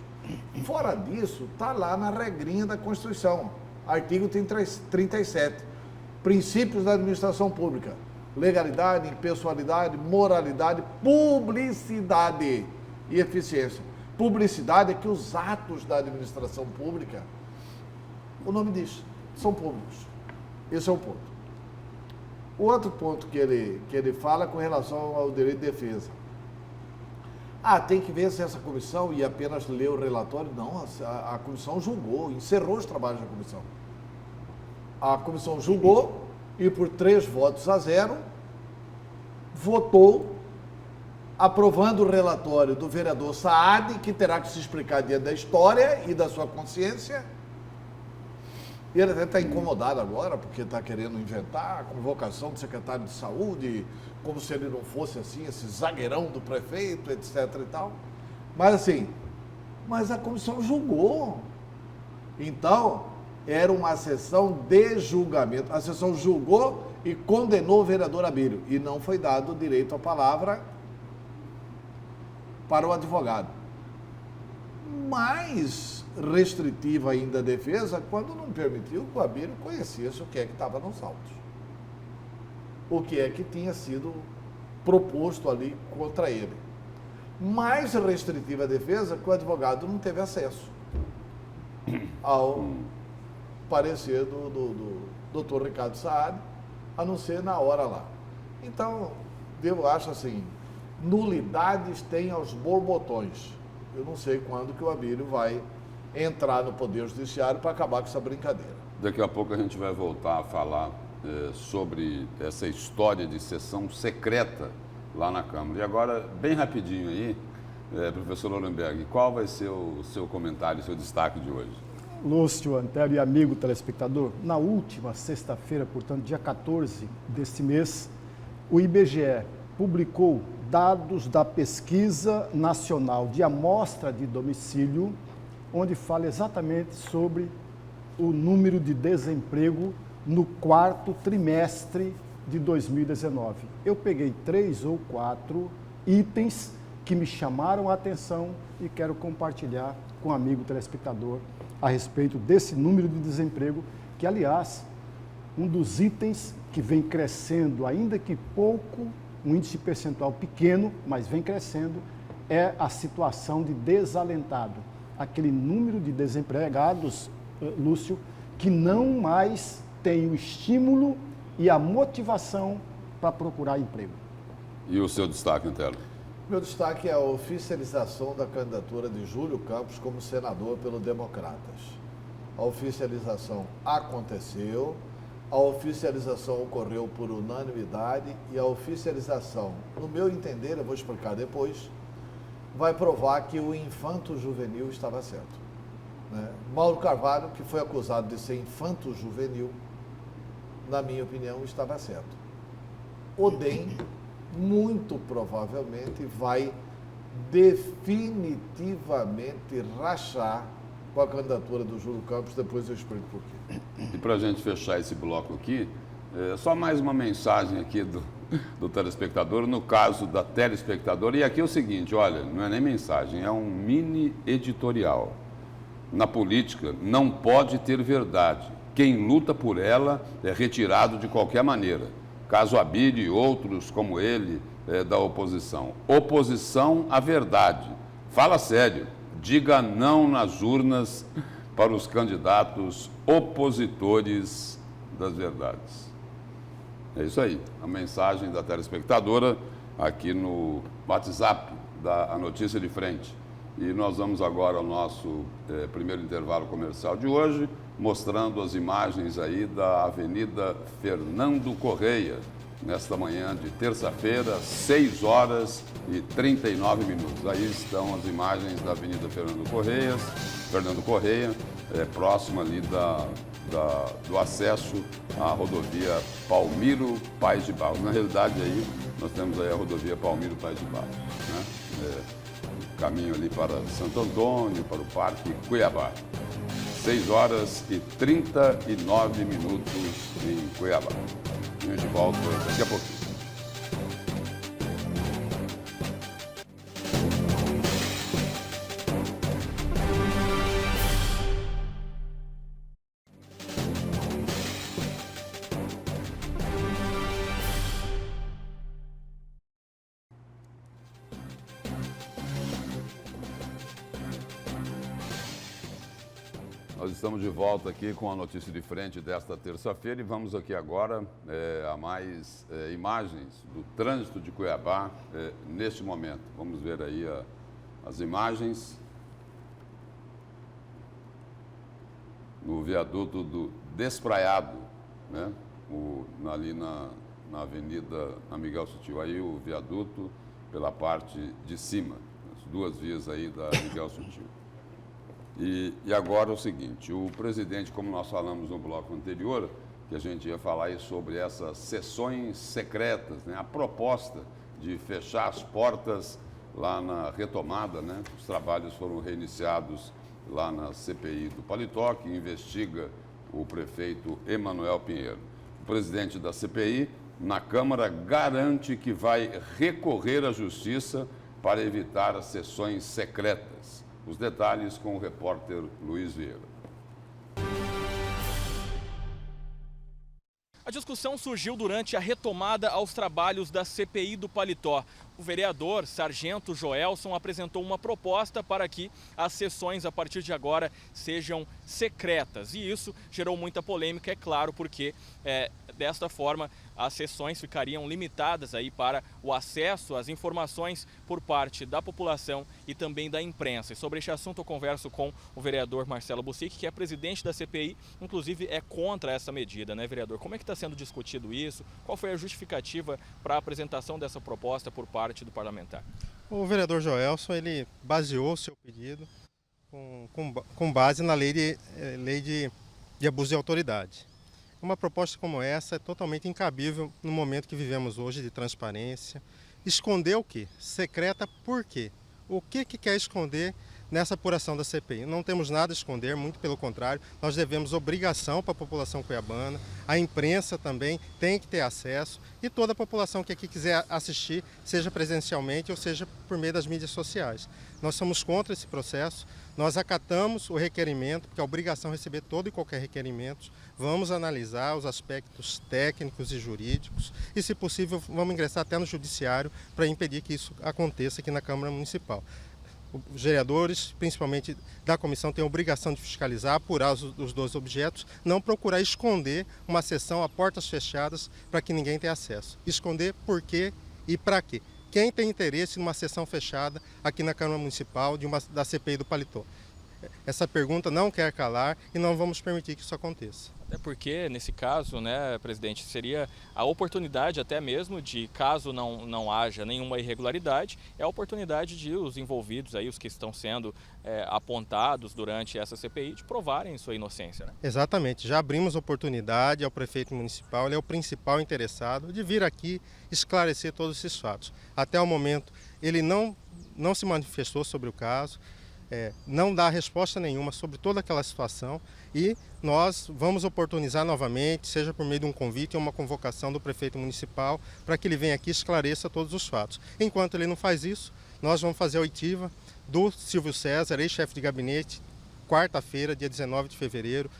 Fora disso, está lá na regrinha da Constituição, artigo 37. Princípios da administração pública: legalidade, impessoalidade, moralidade, publicidade e eficiência. Publicidade é que os atos da administração pública, o nome diz, são públicos. Esse é um ponto. O outro ponto que ele fala com relação ao direito de defesa. tem que ver se essa comissão ia apenas ler o relatório. Não, a comissão julgou, encerrou os trabalhos da comissão. A comissão julgou e por 3-0, votou aprovando o relatório do vereador Saad, que terá que se explicar diante da história e da sua consciência. E ele até está incomodado agora, porque está querendo inventar a convocação do secretário de saúde, como se ele não fosse assim, esse zagueirão do prefeito, etc. e tal. Mas assim, a comissão julgou. Então, era uma sessão de julgamento. A sessão julgou e condenou o vereador Abílio. E não foi dado direito à palavra para o advogado. Mais restritiva ainda a defesa quando não permitiu que o Abílio conhecesse o que é que estava nos autos. O que é que tinha sido proposto ali contra ele. Mais restritiva a defesa que o advogado não teve acesso ao parecer do doutor Ricardo Saad, a não ser na hora lá. Então, eu acho assim, nulidades tem aos borbotões. Eu não sei quando que o Abílio vai entrar no Poder Judiciário para acabar com essa brincadeira. Daqui a pouco a gente vai voltar a falar sobre essa história de sessão secreta lá na Câmara. E agora, bem rapidinho aí, professor Lorenberg, qual vai ser o seu comentário, o seu destaque de hoje? Lúcio, Antero e amigo telespectador, na última sexta-feira, portanto, dia 14 deste mês, o IBGE publicou dados da Pesquisa Nacional de Amostra de Domicílio, onde fala exatamente sobre o número de desemprego no quarto trimestre de 2019. Eu peguei 3 ou 4 itens que me chamaram a atenção e quero compartilhar com o amigo telespectador a respeito desse número de desemprego, que, aliás, um dos itens que vem crescendo, ainda que pouco, um índice percentual pequeno, mas vem crescendo, é a situação de desalentado. Aquele número de desempregados, Lúcio, que não mais tem o estímulo e a motivação para procurar emprego. E o seu destaque, Antero? Meu destaque é a oficialização da candidatura de Júlio Campos como senador pelo Democratas. A oficialização aconteceu, a oficialização ocorreu por unanimidade e a oficialização, no meu entender, eu vou explicar depois, vai provar que o infanto-juvenil estava certo. Né? Mauro Carvalho, que foi acusado de ser infanto-juvenil, na minha opinião, estava certo. O DEM, muito provavelmente, vai definitivamente rachar com a candidatura do Júlio Campos, depois eu explico por quê. E para a gente fechar esse bloco aqui, só mais uma mensagem aqui do telespectador, no caso da telespectadora, e aqui é o seguinte, olha, não é nem mensagem, é um mini editorial. Na política não pode ter verdade. Quem luta por ela é retirado de qualquer maneira. Caso Abílio e outros como ele da oposição. Oposição à verdade. Fala sério. Diga não nas urnas para os candidatos opositores das verdades. É isso aí. A mensagem da telespectadora aqui no WhatsApp da Notícia de Frente. E nós vamos agora ao nosso primeiro intervalo comercial de hoje, mostrando as imagens aí da Avenida Fernando Correia, nesta manhã de terça-feira, 6h39. Aí estão as imagens da Avenida Fernando Correia, próximo ali do acesso à rodovia Palmiro Paes de Barros. Na realidade, aí nós temos aí a rodovia Palmiro Paes de Barros, né? Caminho ali para Santo Antônio, para o Parque Cuiabá. 6h39 em Cuiabá. A gente volta daqui a pouquinho. Nós estamos de volta aqui com a notícia de frente desta terça-feira e vamos aqui agora a mais imagens do trânsito de Cuiabá neste momento. Vamos ver aí as imagens no viaduto do Despraiado, né? Ali na Avenida Miguel Sutil, aí o viaduto pela parte de cima, as duas vias aí da Miguel Sutil. E agora o seguinte, o presidente, como nós falamos no bloco anterior, que a gente ia falar aí sobre essas sessões secretas, né? A proposta de fechar as portas lá na retomada, né? Os trabalhos foram reiniciados lá na CPI do Paletó, que investiga o prefeito Emanuel Pinheiro. O presidente da CPI, na Câmara, garante que vai recorrer à Justiça para evitar as sessões secretas. Os detalhes com o repórter Luiz Vieira. A discussão surgiu durante a retomada aos trabalhos da CPI do Paletó. O vereador Sargento Joelson apresentou uma proposta para que as sessões a partir de agora sejam secretas. E isso gerou muita polêmica, é claro, porque desta forma as sessões ficariam limitadas aí para o acesso às informações por parte da população e também da imprensa. E sobre este assunto eu converso com o vereador Marcelo Bussic, que é presidente da CPI, inclusive é contra essa medida, né, vereador? Como é que está sendo discutido isso? Qual foi a justificativa para a apresentação dessa proposta por parte do parlamentar? O vereador Joelson, ele baseou o seu pedido com base na lei de abuso de autoridade. Uma proposta como essa é totalmente incabível no momento que vivemos hoje de transparência. Esconder o quê? Secreta por quê? O que quer esconder nessa apuração da CPI? Não temos nada a esconder, muito pelo contrário, nós devemos obrigação para a população cuiabana, a imprensa também tem que ter acesso e toda a população que aqui quiser assistir, seja presencialmente ou seja por meio das mídias sociais. Nós somos contra esse processo, nós acatamos o requerimento, porque é obrigação receber todo e qualquer requerimento, vamos analisar os aspectos técnicos e jurídicos e, se possível, vamos ingressar até no judiciário para impedir que isso aconteça aqui na Câmara Municipal. Os vereadores, principalmente da comissão, têm a obrigação de fiscalizar, apurar os dois objetos, não procurar esconder uma sessão a portas fechadas para que ninguém tenha acesso. Esconder por quê e para quê? Quem tem interesse numa sessão fechada aqui na Câmara Municipal da CPI do Paletó? Essa pergunta não quer calar e não vamos permitir que isso aconteça. Até porque, nesse caso, né, presidente, seria a oportunidade até mesmo de, caso não haja nenhuma irregularidade, é a oportunidade de os envolvidos, aí, os que estão sendo apontados durante essa CPI, de provarem sua inocência. Né? Exatamente. Já abrimos oportunidade ao prefeito municipal, ele é o principal interessado, de vir aqui esclarecer todos esses fatos. Até o momento, ele não se manifestou sobre o caso, não dá resposta nenhuma sobre toda aquela situação e nós vamos oportunizar novamente, seja por meio de um convite ou uma convocação do prefeito municipal, para que ele venha aqui e esclareça todos os fatos. Enquanto ele não faz isso, nós vamos fazer a oitiva do Silvio César, ex-chefe de gabinete, quarta-feira, dia 19 de fevereiro,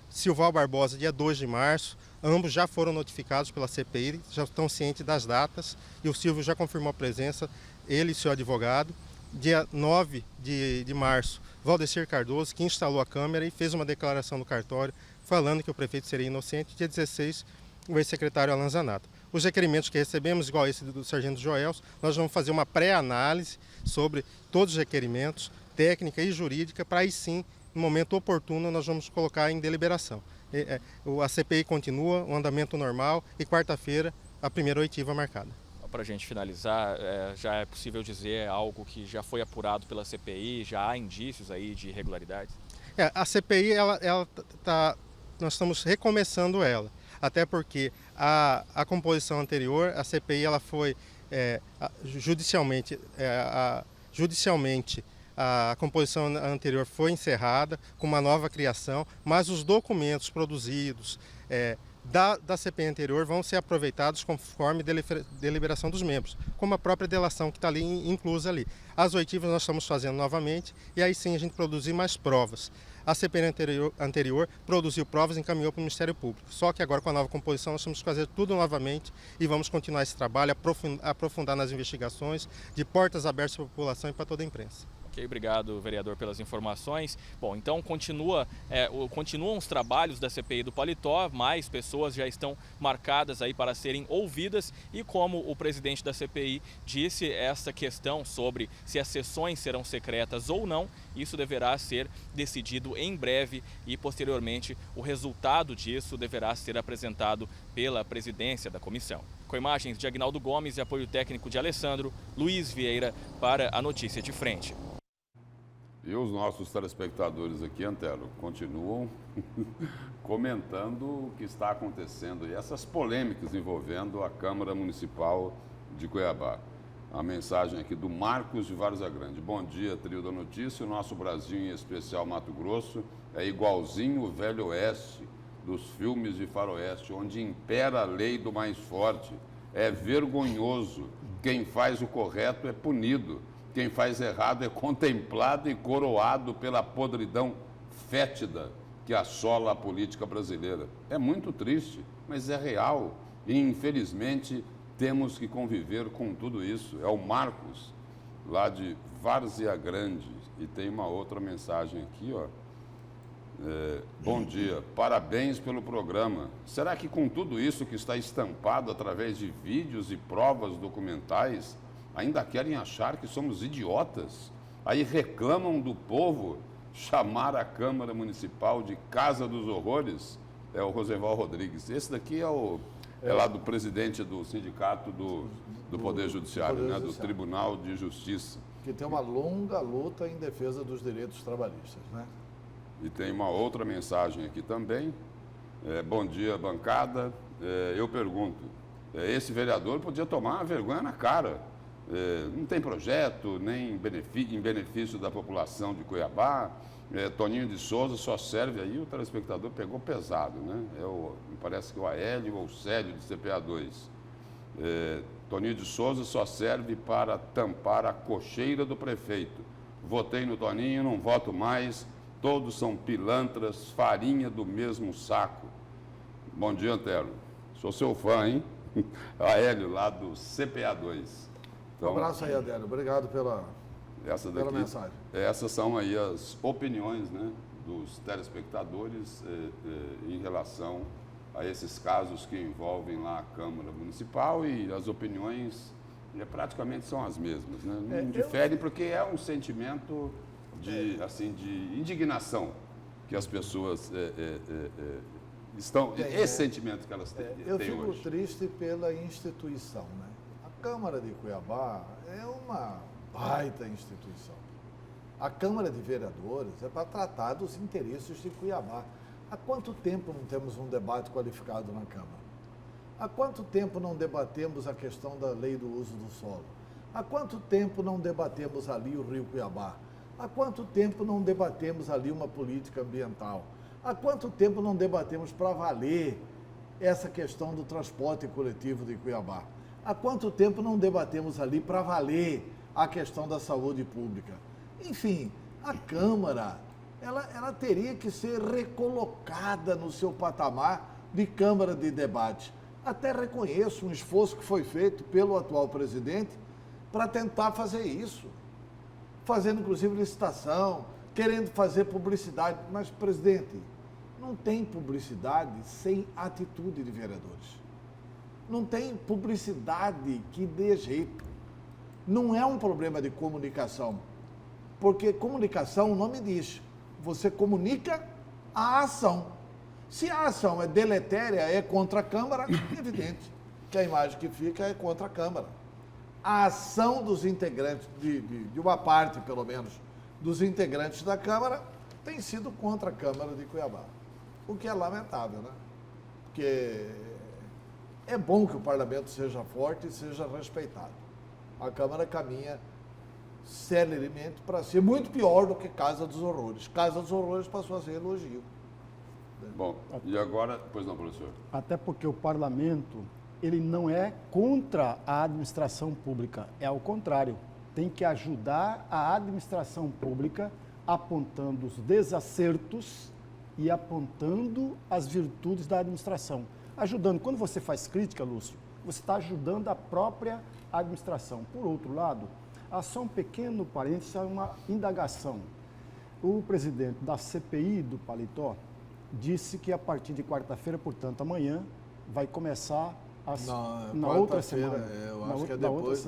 Silval Barbosa, dia 2 de março, ambos já foram notificados pela CPI, já estão cientes das datas e o Silvio já confirmou a presença, ele e seu advogado. Dia 9 de março, Valdecir Cardoso, que instalou a câmera e fez uma declaração no cartório falando que o prefeito seria inocente. Dia 16, o ex-secretário Alan Zanata. Os requerimentos que recebemos, igual esse do Sargento Joelson, nós vamos fazer uma pré-análise sobre todos os requerimentos, técnica e jurídica, para aí sim, no momento oportuno, nós vamos colocar em deliberação. A CPI continua, o andamento normal e quarta-feira a primeira oitiva marcada. Para a gente finalizar, já é possível dizer algo que já foi apurado pela CPI, já há indícios aí de irregularidades? A CPI, nós estamos recomeçando ela, até porque a composição anterior, a CPI, ela foi judicialmente, a composição anterior foi encerrada com uma nova criação, mas os documentos produzidos da CPI anterior vão ser aproveitados conforme deliberação dos membros, como a própria delação que está ali inclusa ali. As oitivas nós estamos fazendo novamente e aí sim a gente produzir mais provas. A CPI anterior produziu provas e encaminhou para o Ministério Público. Só que agora com a nova composição nós temos que fazer tudo novamente e vamos continuar esse trabalho, aprofundar nas investigações, de portas abertas para a população e para toda a imprensa. Ok, obrigado, vereador, pelas informações. Bom, então continuam os trabalhos da CPI do Paletó, mais pessoas já estão marcadas aí para serem ouvidas e como o presidente da CPI disse, essa questão sobre se as sessões serão secretas ou não, isso deverá ser decidido em breve e posteriormente o resultado disso deverá ser apresentado pela presidência da comissão. Com imagens de Agnaldo Gomes e apoio técnico de Alessandro, Luiz Vieira para a Notícia de Frente. E os nossos telespectadores aqui, Antero, continuam comentando o que está acontecendo e essas polêmicas envolvendo a Câmara Municipal de Cuiabá. A mensagem aqui do Marcos de Várzea Grande. Bom dia, trio da notícia. O nosso Brasil, em especial Mato Grosso, é igualzinho o Velho Oeste dos filmes de faroeste, onde impera a lei do mais forte. É vergonhoso. Quem faz o correto é punido. Quem faz errado é contemplado e coroado pela podridão fétida que assola a política brasileira. É muito triste, mas é real. E, infelizmente, temos que conviver com tudo isso. É o Marcos, lá de Várzea Grande. E tem uma outra mensagem aqui, ó. Bom dia, parabéns pelo programa. Será que com tudo isso que está estampado através de vídeos e provas documentais, ainda querem achar que somos idiotas? Aí reclamam do povo chamar a Câmara Municipal de Casa dos Horrores? É o Roseval Rodrigues. Esse daqui é lá do presidente do sindicato do Poder Judiciário, né? Do Tribunal de Justiça. Que tem uma longa luta em defesa dos direitos trabalhistas, né? E tem uma outra mensagem aqui também. Bom dia, bancada. Eu pergunto, esse vereador podia tomar vergonha na cara. Não tem projeto, nem em benefício da população de Cuiabá. Toninho de Souza só serve aí, o telespectador pegou pesado, né? Me parece que o Aélio ou o Célio de CPA2. Toninho de Souza só serve para tampar a cocheira do prefeito. Votei no Toninho, não voto mais. Todos são pilantras, farinha do mesmo saco. Bom dia, Antero. Sou seu fã, hein? Aélio, lá do CPA2. Então, um abraço aí, Adélio. Obrigado pela mensagem. Essas são aí as opiniões, né, dos telespectadores em relação a esses casos que envolvem lá a Câmara Municipal, e as opiniões praticamente são as mesmas, né? Não diferem porque é um sentimento de indignação que as pessoas estão... esse sentimento que elas têm hoje. Eu fico triste pela instituição, né? A Câmara de Cuiabá é uma baita instituição. A Câmara de Vereadores é para tratar dos interesses de Cuiabá. Há quanto tempo não temos um debate qualificado na Câmara? Há quanto tempo não debatemos a questão da lei do uso do solo? Há quanto tempo não debatemos ali o Rio Cuiabá? Há quanto tempo não debatemos ali uma política ambiental? Há quanto tempo não debatemos para valer essa questão do transporte coletivo de Cuiabá? Há quanto tempo não debatemos ali para valer a questão da saúde pública? Enfim, a Câmara, ela teria que ser recolocada no seu patamar de Câmara de debate. Até reconheço um esforço que foi feito pelo atual presidente para tentar fazer isso. Fazendo, inclusive, licitação, querendo fazer publicidade. Mas, presidente, não tem publicidade sem atitude de vereadores. Não tem publicidade que dê jeito. Não é um problema de comunicação, porque comunicação, o nome diz, você comunica a ação. Se a ação é deletéria, é contra a Câmara, é evidente que a imagem que fica é contra a Câmara. A ação dos integrantes, de uma parte, pelo menos, dos integrantes da Câmara, tem sido contra a Câmara de Cuiabá. O que é lamentável, né? Porque é bom que o parlamento seja forte e seja respeitado. A Câmara caminha celeremente para ser muito pior do que Casa dos Horrores. Casa dos Horrores passou a ser elogio. Bom, e agora... Pois não, professor. Até porque o parlamento, ele não é contra a administração pública, é ao contrário. Tem que ajudar a administração pública apontando os desacertos e apontando as virtudes da administração. Ajudando. Quando você faz crítica, Lúcio, você está ajudando a própria administração. Por outro lado, Só um pequeno parênteses, uma indagação. O presidente da CPI do Paletó disse que a partir de quarta-feira, portanto amanhã, vai começar na outra semana. Eu acho que é depois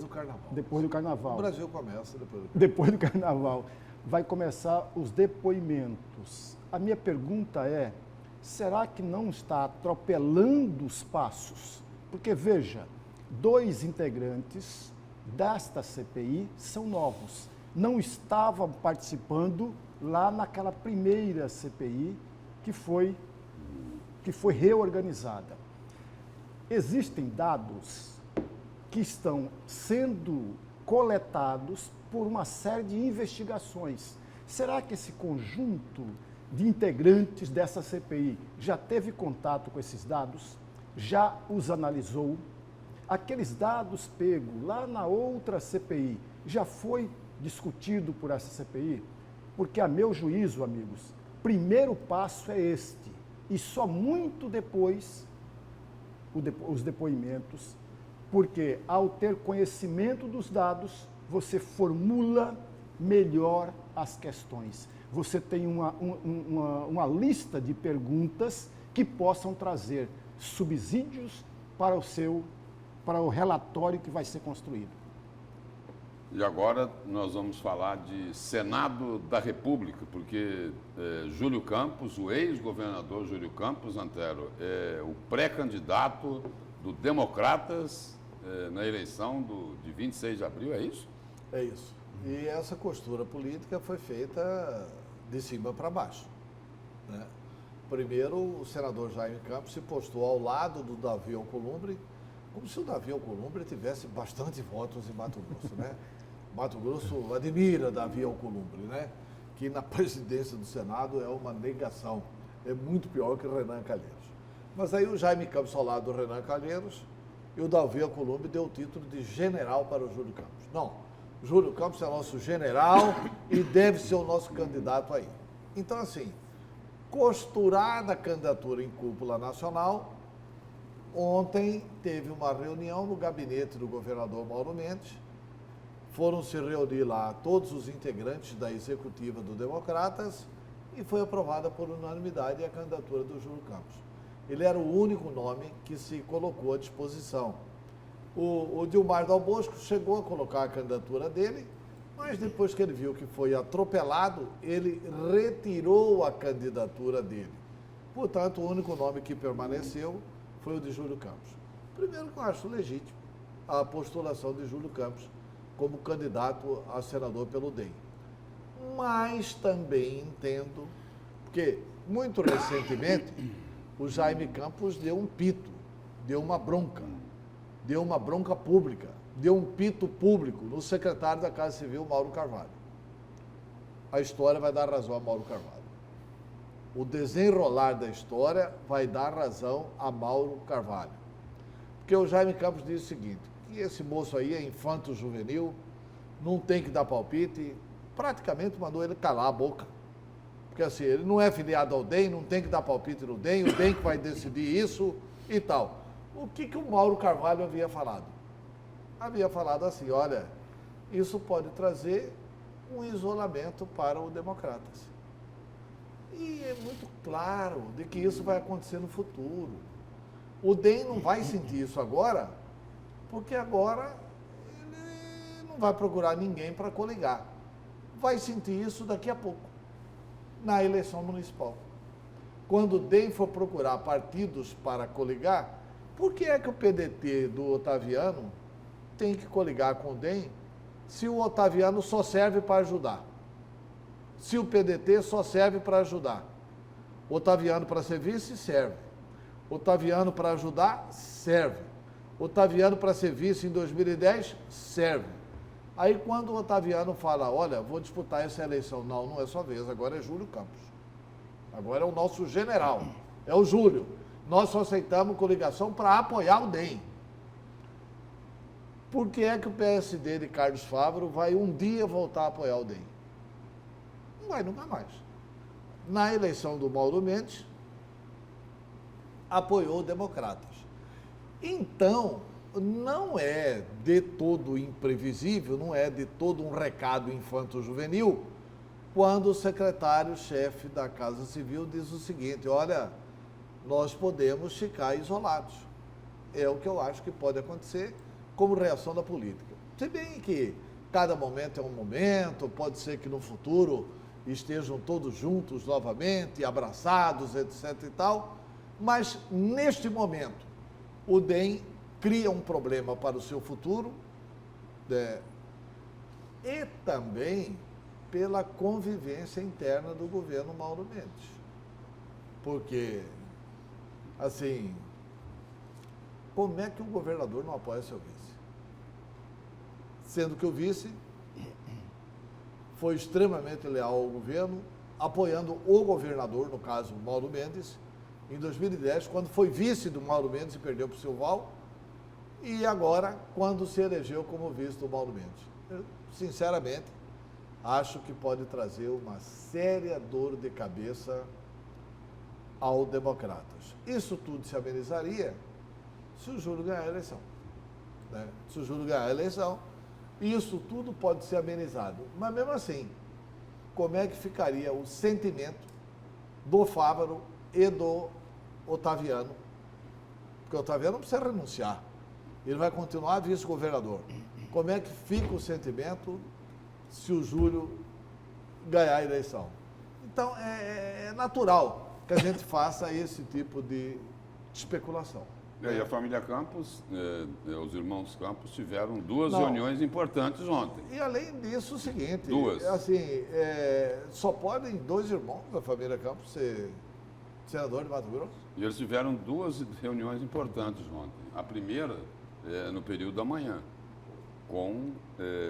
do Carnaval. Depois do Carnaval. O Brasil começa depois do Carnaval. Depois do Carnaval. Vai começar os depoimentos. A minha pergunta é, será que não está atropelando os passos? Porque, veja, 2 integrantes desta CPI são novos. Não estavam participando lá naquela primeira CPI que foi reorganizada. Existem dados que estão sendo coletados por uma série de investigações. Será que esse conjunto de integrantes dessa CPI já teve contato com esses dados? Já os analisou? Aqueles dados pegos lá na outra CPI já foi discutido por essa CPI? Porque, a meu juízo, amigos, primeiro passo é este. E só muito depois os depoimentos, porque ao ter conhecimento dos dados, você formula melhor as questões. Você tem uma lista de perguntas que possam trazer subsídios para o relatório que vai ser construído. E agora nós vamos falar de Senado da República, porque Júlio Campos, o ex-governador Júlio Campos, Antero, é o pré-candidato do Democratas na eleição de 26 de abril, é isso? É isso. E essa costura política foi feita de cima para baixo, né? Primeiro, o senador Jaime Campos se postou ao lado do Davi Alcolumbre, como se o Davi Alcolumbre tivesse bastante votos em Mato Grosso, né? Mato Grosso admira Davi Alcolumbre, né? Que na presidência do Senado é uma negação. É muito pior que o Renan Calheiros. Mas aí o Jaime Campos ao lado do Renan Calheiros e o Davi Alcolumbre deu o título de general para o Júlio Campos. Não, Júlio Campos é nosso general e deve ser o nosso candidato aí. Então, assim, costurada a candidatura em cúpula nacional, ontem teve uma reunião no gabinete do governador Mauro Mendes. Foram se reunir lá todos os integrantes da executiva do Democratas e foi aprovada por unanimidade a candidatura do Júlio Campos. Ele era o único nome que se colocou à disposição. O Dilmar Dal Bosco chegou a colocar a candidatura dele, mas depois que ele viu que foi atropelado, ele retirou a candidatura dele. Portanto, o único nome que permaneceu foi o de Júlio Campos. Primeiro que eu acho legítimo a postulação de Júlio Campos como candidato a senador pelo DEM. Mas também entendo, porque muito recentemente o Jaime Campos deu um pito, deu uma bronca pública, deu um pito público no secretário da Casa Civil, Mauro Carvalho. A história vai dar razão a Mauro Carvalho. O desenrolar da história vai dar razão a Mauro Carvalho. Porque o Jaime Campos disse o seguinte, que esse moço aí é infanto-juvenil, não tem que dar palpite, praticamente mandou ele calar a boca. Porque assim, ele não é filiado ao DEM, não tem que dar palpite no DEM, o DEM que vai decidir isso e tal. O que o Mauro Carvalho havia falado? Havia falado assim, olha, isso pode trazer um isolamento para o Democratas. E é muito claro de que isso vai acontecer no futuro. O DEM não vai sentir isso agora, porque agora ele não vai procurar ninguém para coligar. Vai sentir isso daqui a pouco, na eleição municipal. Quando o DEM for procurar partidos para coligar, por que é que o PDT do Otaviano tem que coligar com o DEM se o Otaviano só serve para ajudar? Se o PDT só serve para ajudar. Otaviano para ser vice, serve. Otaviano para ajudar, serve. Otaviano para ser vice em 2010, serve. Aí quando o Otaviano fala, olha, vou disputar essa eleição, não é sua vez, agora é Júlio Campos. Agora é o nosso general, é o Júlio. Nós só aceitamos coligação para apoiar o DEM. Por que é que o PSD de Carlos Fávaro vai um dia voltar a apoiar o DEM? Não vai nunca mais. Na eleição do Mauro Mendes, apoiou o Democratas. Então, não é de todo imprevisível, não é de todo um recado infanto-juvenil, quando o secretário-chefe da Casa Civil diz o seguinte: olha, nós podemos ficar isolados. É o que eu acho que pode acontecer como reação da política. Se bem que cada momento é um momento, pode ser que no futuro estejam todos juntos novamente, abraçados, etc. e tal, mas neste momento o DEM cria um problema para o seu futuro, né? E também pela convivência interna do governo Mauro Mendes. Porque, assim, como é que o governador não apoia seu vice? Sendo que o vice foi extremamente leal ao governo, apoiando o governador, no caso, Mauro Mendes, em 2010, quando foi vice do Mauro Mendes e perdeu para o Silval, e agora, quando se elegeu como vice do Mauro Mendes. Eu, sinceramente, acho que pode trazer uma séria dor de cabeça ao Democratas. Isso tudo se amenizaria se o Júlio ganhar a eleição, né? Se o Júlio ganhar a eleição, isso tudo pode ser amenizado. Mas mesmo assim, como é que ficaria o sentimento do Fávaro e do Otaviano? Porque o Otaviano não precisa renunciar. Ele vai continuar vice-governador. Como é que fica o sentimento se o Júlio ganhar a eleição? Então, é natural que a gente faça esse tipo de especulação. E a família Campos, os irmãos Campos, tiveram duas Não. reuniões importantes ontem. E além disso, o seguinte, Duas. assim, só podem 2 irmãos da família Campos ser senador de Mato Grosso? E eles tiveram duas reuniões importantes ontem. A primeira, no período da manhã, com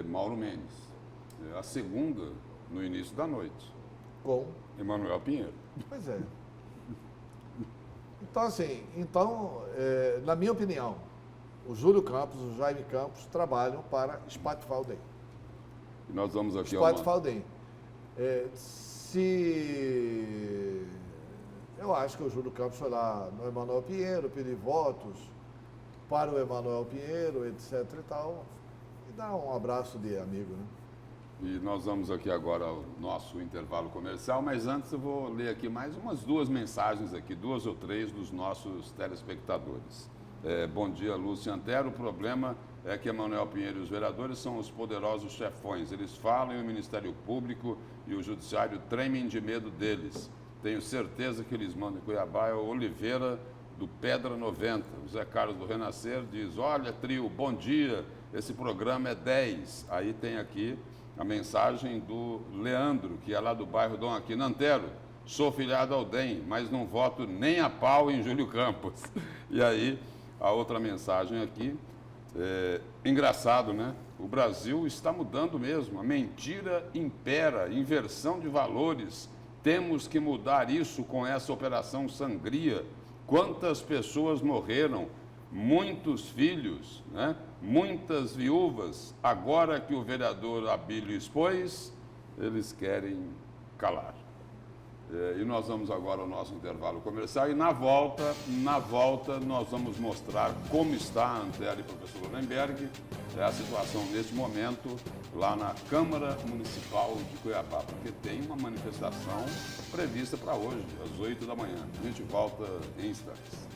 Mauro Mendes. A segunda, no início da noite, Com. Emanuel Pinheiro. Pois é. Então, assim, na minha opinião, o Júlio Campos, o Jaime Campos trabalham para espatifar o DEM. E nós vamos aqui ao... Espatifar o DEM. Eu acho que o Júlio Campos foi lá no Emanuel Pinheiro, pedir votos para o Emanuel Pinheiro, etc e tal, e dar um abraço de amigo, né? E nós vamos aqui agora ao nosso intervalo comercial, mas antes eu vou ler aqui mais umas 2 mensagens aqui, 2 ou 3 dos nossos telespectadores. Bom dia, Lúcio Antero. O problema é que Emanuel Pinheiro e os vereadores são os poderosos chefões. Eles falam e o Ministério Público e o Judiciário tremem de medo deles. Tenho certeza que eles mandam em Cuiabá. É o Oliveira do Pedra 90. O Zé Carlos do Renascer diz: olha, trio, bom dia, esse programa é 10. Aí tem aqui a mensagem do Leandro, que é lá do bairro Dom Aquino Antero. Sou filiado ao DEM, mas não voto nem a pau em Júlio Campos. E aí, a outra mensagem aqui, engraçado, né? O Brasil está mudando mesmo, a mentira impera, inversão de valores. Temos que mudar isso com essa operação Sangria. Quantas pessoas morreram? Muitos filhos, né? Muitas viúvas. Agora que o vereador Abílio expôs, eles querem calar. E nós vamos agora ao nosso intervalo comercial e na volta nós vamos mostrar como está a Antero e o professor Lemberg, a situação neste momento lá na Câmara Municipal de Cuiabá, porque tem uma manifestação prevista para hoje, às 8 da manhã. A gente volta em instantes.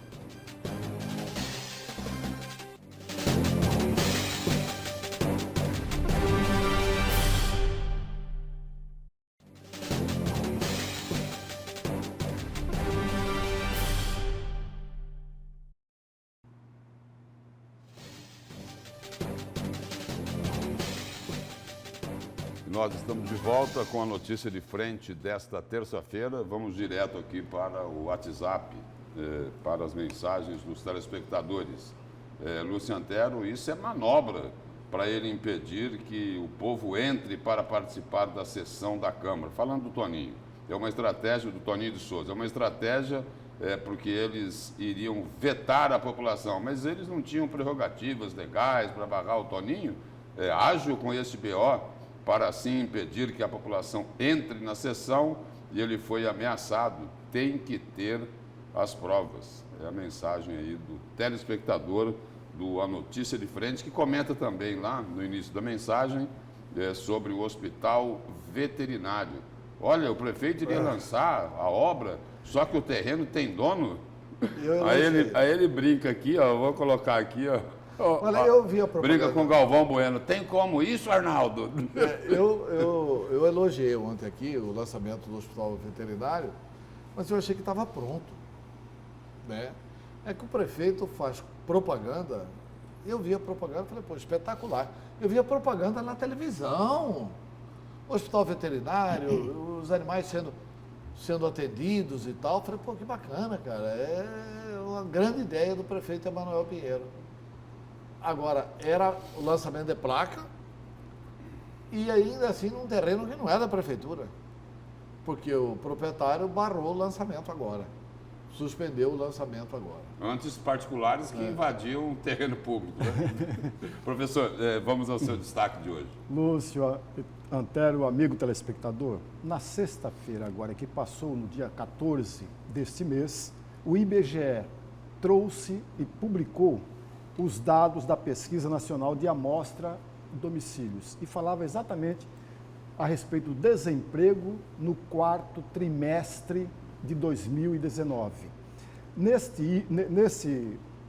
Nós estamos de volta com a notícia de frente desta terça-feira. Vamos direto aqui para o WhatsApp, para as mensagens dos telespectadores. Lúcio Antero, isso é manobra para ele impedir que o povo entre para participar da sessão da Câmara. Falando do Toninho, é uma estratégia do Toninho de Souza, é uma estratégia porque eles iriam vetar a população, mas eles não tinham prerrogativas legais para barrar o Toninho. Ágil com esse BO, para assim impedir que a população entre na sessão, e ele foi ameaçado. Tem que ter as provas. É a mensagem aí do telespectador do A Notícia de Frente, que comenta também lá no início da mensagem sobre o hospital veterinário. Olha, o prefeito iria lançar a obra, só que o terreno tem dono. Aí ele brinca aqui, ó, vou colocar aqui, ó. Olha, eu vi a propaganda. Brinca com o Galvão Bueno. Tem como isso, Arnaldo? Eu elogiei ontem aqui o lançamento do hospital veterinário, mas eu achei que estava pronto. Né? É que o prefeito faz propaganda. Eu vi a propaganda e falei, pô, espetacular. Eu vi a propaganda na televisão. Hospital veterinário, os animais sendo atendidos e tal. Eu falei, pô, que bacana, cara. É uma grande ideia do prefeito Emanuel Pinheiro. Agora, era o lançamento de placa e ainda assim num terreno que não é da prefeitura. Porque o proprietário barrou o lançamento agora. Suspendeu o lançamento agora. Antes, particulares que invadiam o terreno público. Né? Professor, vamos ao seu destaque de hoje. Lúcio, Antero, amigo telespectador, na sexta-feira agora, que passou no dia 14 deste mês, o IBGE trouxe e publicou os dados da Pesquisa Nacional de Amostra de Domicílios e falava exatamente a respeito do desemprego no quarto trimestre de 2019.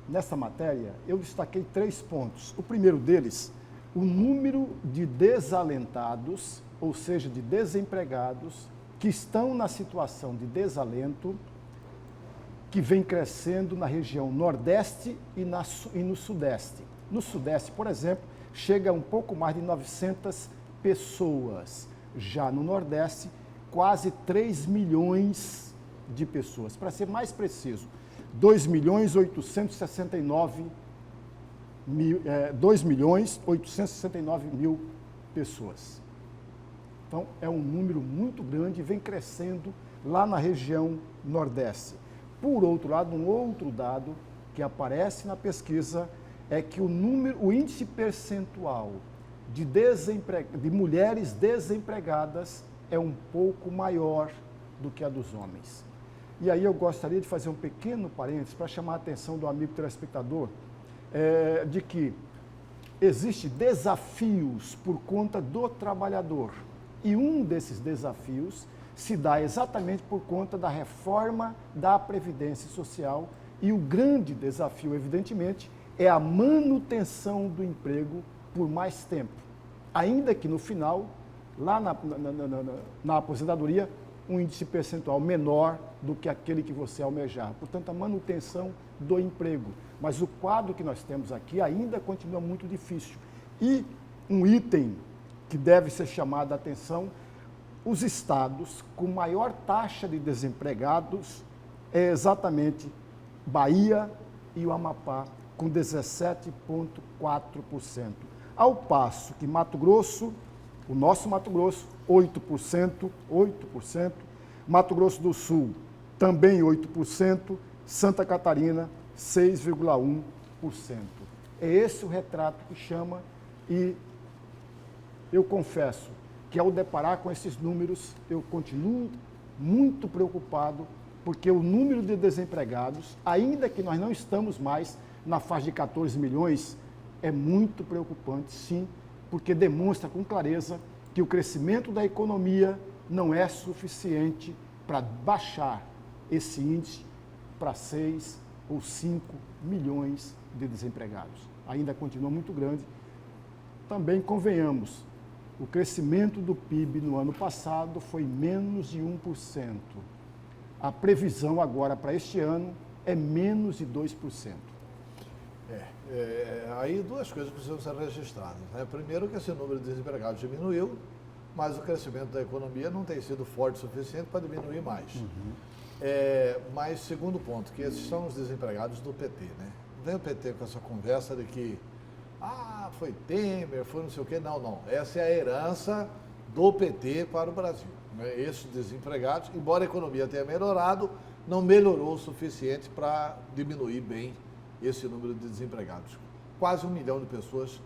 Nessa matéria, eu destaquei 3 pontos. O primeiro deles, o número de desalentados, ou seja, de desempregados, que estão na situação de desalento, que vem crescendo na região Nordeste e no Sudeste. No Sudeste, por exemplo, chega a um pouco mais de 900 pessoas. Já no Nordeste, quase 3 milhões de pessoas. Para ser mais preciso, 2.869.000 pessoas. Então, é um número muito grande e vem crescendo lá na região Nordeste. Por outro lado, um outro dado que aparece na pesquisa é que o índice percentual de mulheres desempregadas é um pouco maior do que a dos homens. E aí eu gostaria de fazer um pequeno parênteses para chamar a atenção do amigo telespectador de que existem desafios por conta do trabalhador. E um desses desafios se dá exatamente por conta da reforma da Previdência Social e o grande desafio, evidentemente, é a manutenção do emprego por mais tempo. Ainda que no final, lá na aposentadoria, um índice percentual menor do que aquele que você almejar. Portanto, a manutenção do emprego. Mas o quadro que nós temos aqui ainda continua muito difícil. E um item que deve ser chamado a atenção, os estados com maior taxa de desempregados é exatamente Bahia e o Amapá, com 17,4%. Ao passo que Mato Grosso, o nosso Mato Grosso, 8%, Mato Grosso do Sul, também 8%, Santa Catarina, 6,1%. É esse o retrato que chama e eu confesso que ao deparar com esses números, eu continuo muito preocupado, porque o número de desempregados, ainda que nós não estamos mais na faixa de 14 milhões, é muito preocupante, sim, porque demonstra com clareza que o crescimento da economia não é suficiente para baixar esse índice para 6 ou 5 milhões de desempregados. Ainda continua muito grande. Também convenhamos, o crescimento do PIB no ano passado foi menos de 1%. A previsão agora para este ano é menos de 2%. Aí duas coisas precisam ser registradas. Né? Primeiro, que esse número de desempregados diminuiu, mas o crescimento da economia não tem sido forte o suficiente para diminuir mais. Mas segundo ponto, que esses são os desempregados do PT. Né? Não vem o PT com essa conversa de que foi Temer, foi não sei o quê. Não. Essa é a herança do PT para o Brasil. Né? Esses desempregados, embora a economia tenha melhorado, não melhorou o suficiente para diminuir bem esse número de desempregados. Quase 1 milhão de pessoas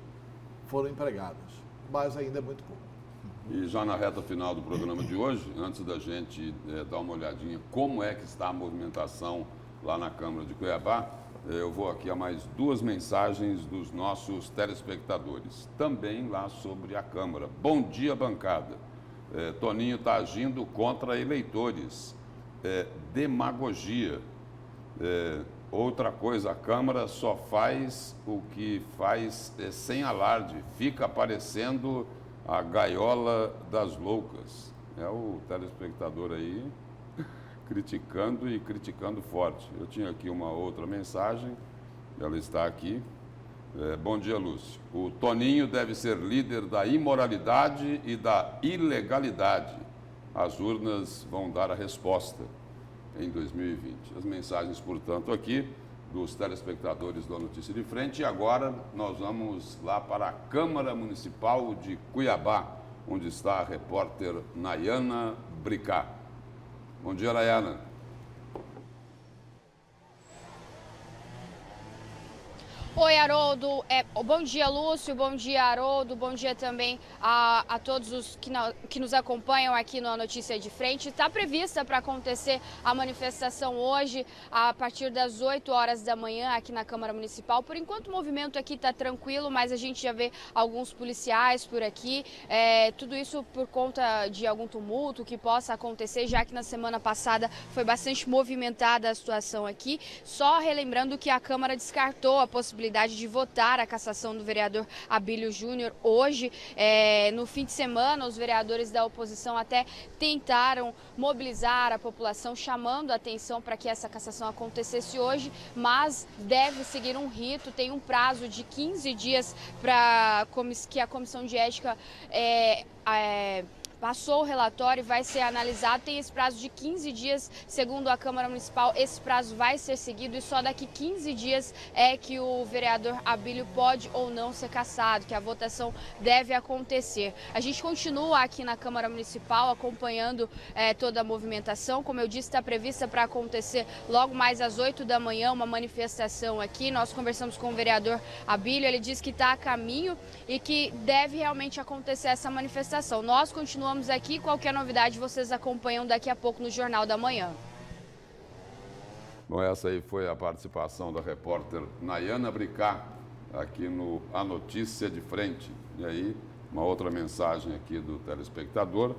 foram empregadas, mas ainda é muito pouco. E já na reta final do programa de hoje, antes da gente dar uma olhadinha como é que está a movimentação lá na Câmara de Cuiabá, eu vou aqui a mais 2 mensagens dos nossos telespectadores, também lá sobre a Câmara. Bom dia, bancada. Toninho está agindo contra eleitores. Demagogia. Outra coisa, a Câmara só faz o que faz sem alarde, fica aparecendo a gaiola das loucas. É o telespectador aí criticando e criticando forte. Eu tinha aqui uma outra mensagem, ela está aqui. Bom dia, Lúcio. O Toninho deve ser líder da imoralidade e da ilegalidade. As urnas vão dar a resposta em 2020. As mensagens, portanto, aqui dos telespectadores da Notícia de Frente. E agora nós vamos lá para a Câmara Municipal de Cuiabá, onde está a repórter Nayana Bricá. Bom dia, Nayana. Oi, Haroldo. Bom dia, Lúcio. Bom dia, Haroldo. Bom dia também a todos os que nos acompanham aqui na Notícia de Frente. Está prevista para acontecer a manifestação hoje, a partir das 8 horas da manhã, aqui na Câmara Municipal. Por enquanto, o movimento aqui está tranquilo, mas a gente já vê alguns policiais por aqui. Tudo isso por conta de algum tumulto que possa acontecer, já que na semana passada foi bastante movimentada a situação aqui. Só relembrando que a Câmara descartou a possibilidade de votar a cassação do vereador Abílio Júnior hoje. No fim de semana, os vereadores da oposição até tentaram mobilizar a população, chamando a atenção para que essa cassação acontecesse hoje, mas deve seguir um rito, tem um prazo de 15 dias para que a Comissão de Ética passou o relatório e vai ser analisado, tem esse prazo de 15 dias, segundo a Câmara Municipal, esse prazo vai ser seguido e só daqui 15 dias é que o vereador Abílio pode ou não ser cassado, que a votação deve acontecer. A gente continua aqui na Câmara Municipal acompanhando toda a movimentação, como eu disse, está prevista para acontecer logo mais às 8 da manhã, uma manifestação aqui. Nós conversamos com o vereador Abílio, ele disse que está a caminho e que deve realmente acontecer essa manifestação. Nós continuamos aqui, qualquer novidade vocês acompanham daqui a pouco no Jornal da Manhã. Bom, essa aí foi a participação da repórter Nayana Bricá, aqui no A Notícia de Frente. E aí, uma outra mensagem aqui do telespectador,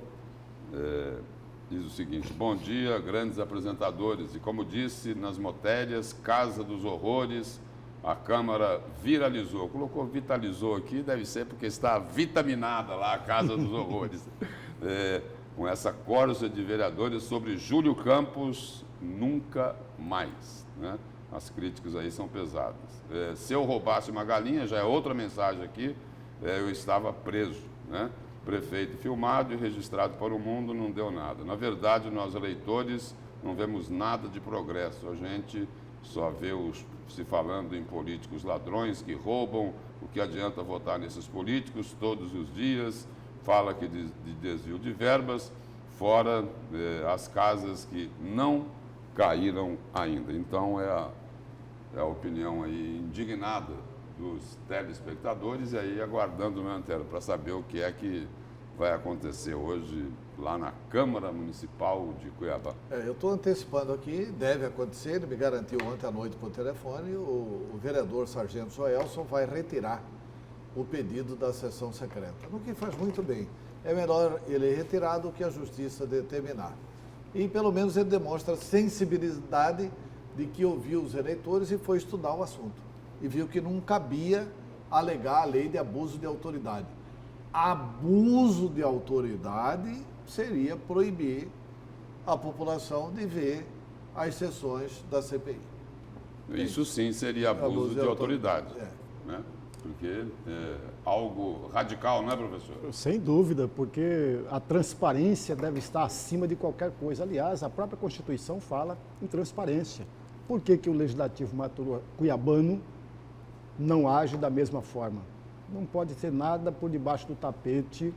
diz o seguinte: bom dia, grandes apresentadores. E como disse nas matérias, Casa dos Horrores, a Câmara viralizou. Colocou vitalizou aqui, deve ser porque está vitaminada lá a Casa dos Horrores. Com essa corja de vereadores sobre Júlio Campos, nunca mais. Né? As críticas aí são pesadas. Se eu roubasse uma galinha, já é outra mensagem aqui, eu estava preso. Né? Prefeito filmado e registrado para o mundo, não deu nada. Na verdade, nós eleitores não vemos nada de progresso. A gente só vê se falando em políticos ladrões que roubam. O que adianta votar nesses políticos todos os dias? Fala que de desvio de verbas, fora as casas que não caíram ainda. Então, é a opinião aí indignada dos telespectadores, e aí aguardando na antena para saber o que é que vai acontecer hoje lá na Câmara Municipal de Cuiabá. Eu estou antecipando aqui, deve acontecer, ele me garantiu ontem à noite por telefone, o vereador Sargento Joelson vai retirar o pedido da sessão secreta, o que faz muito bem. É melhor ele retirar do que a justiça determinar. E pelo menos ele demonstra sensibilidade de que ouviu os eleitores e foi estudar o assunto. E viu que não cabia alegar a lei de abuso de autoridade. Abuso de autoridade seria proibir a população de ver as sessões da CPI. Isso sim seria abuso de autoridade. Né? Porque é algo radical, não é, professor? Sem dúvida, porque a transparência deve estar acima de qualquer coisa. Aliás, a própria Constituição fala em transparência. Por que o Legislativo cuiabano não age da mesma forma? Não pode ter nada por debaixo do tapete,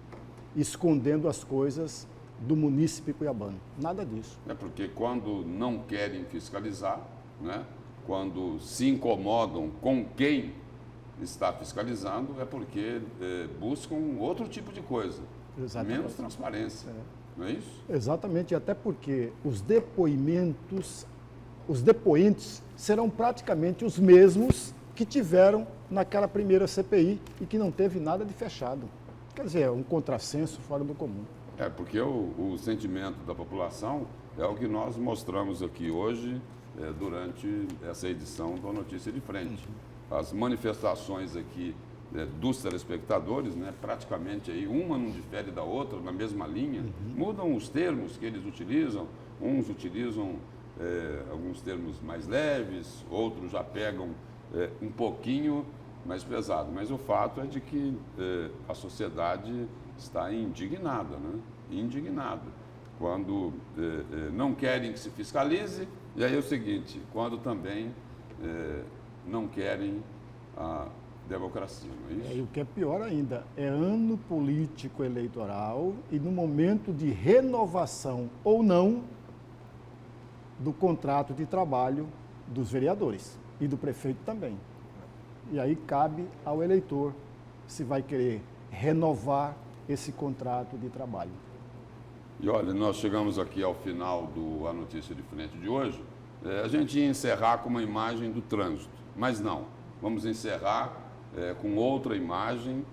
escondendo as coisas do munícipe cuiabano. Nada disso. É porque quando não querem fiscalizar, né? Quando se incomodam com quem está fiscalizando, é porque buscam outro tipo de coisa. Exatamente. Menos transparência. Não é isso? Exatamente, até porque os depoimentos os depoentes serão praticamente os mesmos que tiveram naquela primeira CPI e que não teve nada de fechado. Quer dizer, é um contrassenso fora do comum. Porque o sentimento da população é o que nós mostramos aqui hoje durante essa edição do Notícia de Frente. As manifestações aqui dos telespectadores, né, praticamente aí uma não difere da outra, na mesma linha, mudam os termos que eles utilizam, uns utilizam alguns termos mais leves, outros já pegam um pouquinho mais pesado, mas o fato é de que a sociedade está indignada, né? Indignada. Quando não querem que se fiscalize, e aí é o seguinte, quando também não querem a democracia, não é isso? E o que é pior ainda, é ano político eleitoral e no momento de renovação ou não do contrato de trabalho dos vereadores e do prefeito também. E aí cabe ao eleitor se vai querer renovar esse contrato de trabalho. E olha, nós chegamos aqui ao final do A Notícia de Frente de hoje. A gente ia encerrar com uma imagem do trânsito, mas não. Vamos encerrar com outra imagem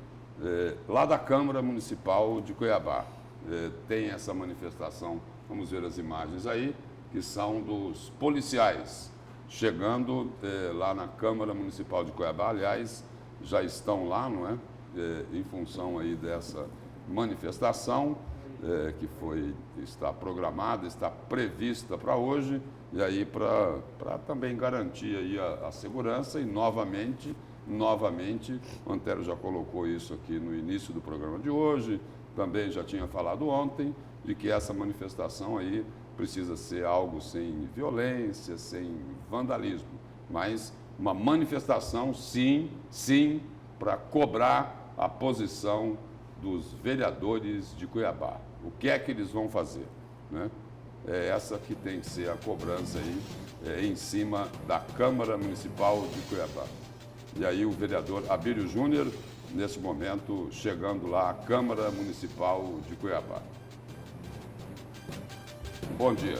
lá da Câmara Municipal de Cuiabá. Tem essa manifestação, vamos ver as imagens aí, que são dos policiais chegando lá na Câmara Municipal de Cuiabá. Aliás, já estão lá, não é? Em função aí dessa manifestação que está programada, está prevista para hoje, e aí para também garantir aí a segurança e novamente, o Antero já colocou isso aqui no início do programa de hoje, também já tinha falado ontem, de que essa manifestação aí precisa ser algo sem violência, sem vandalismo, mas uma manifestação, sim, para cobrar a posição dos vereadores de Cuiabá. O que é que eles vão fazer, né? É essa que tem que ser a cobrança aí em cima da Câmara Municipal de Cuiabá. E aí o vereador Abílio Júnior, nesse momento, chegando lá à Câmara Municipal de Cuiabá. Bom dia.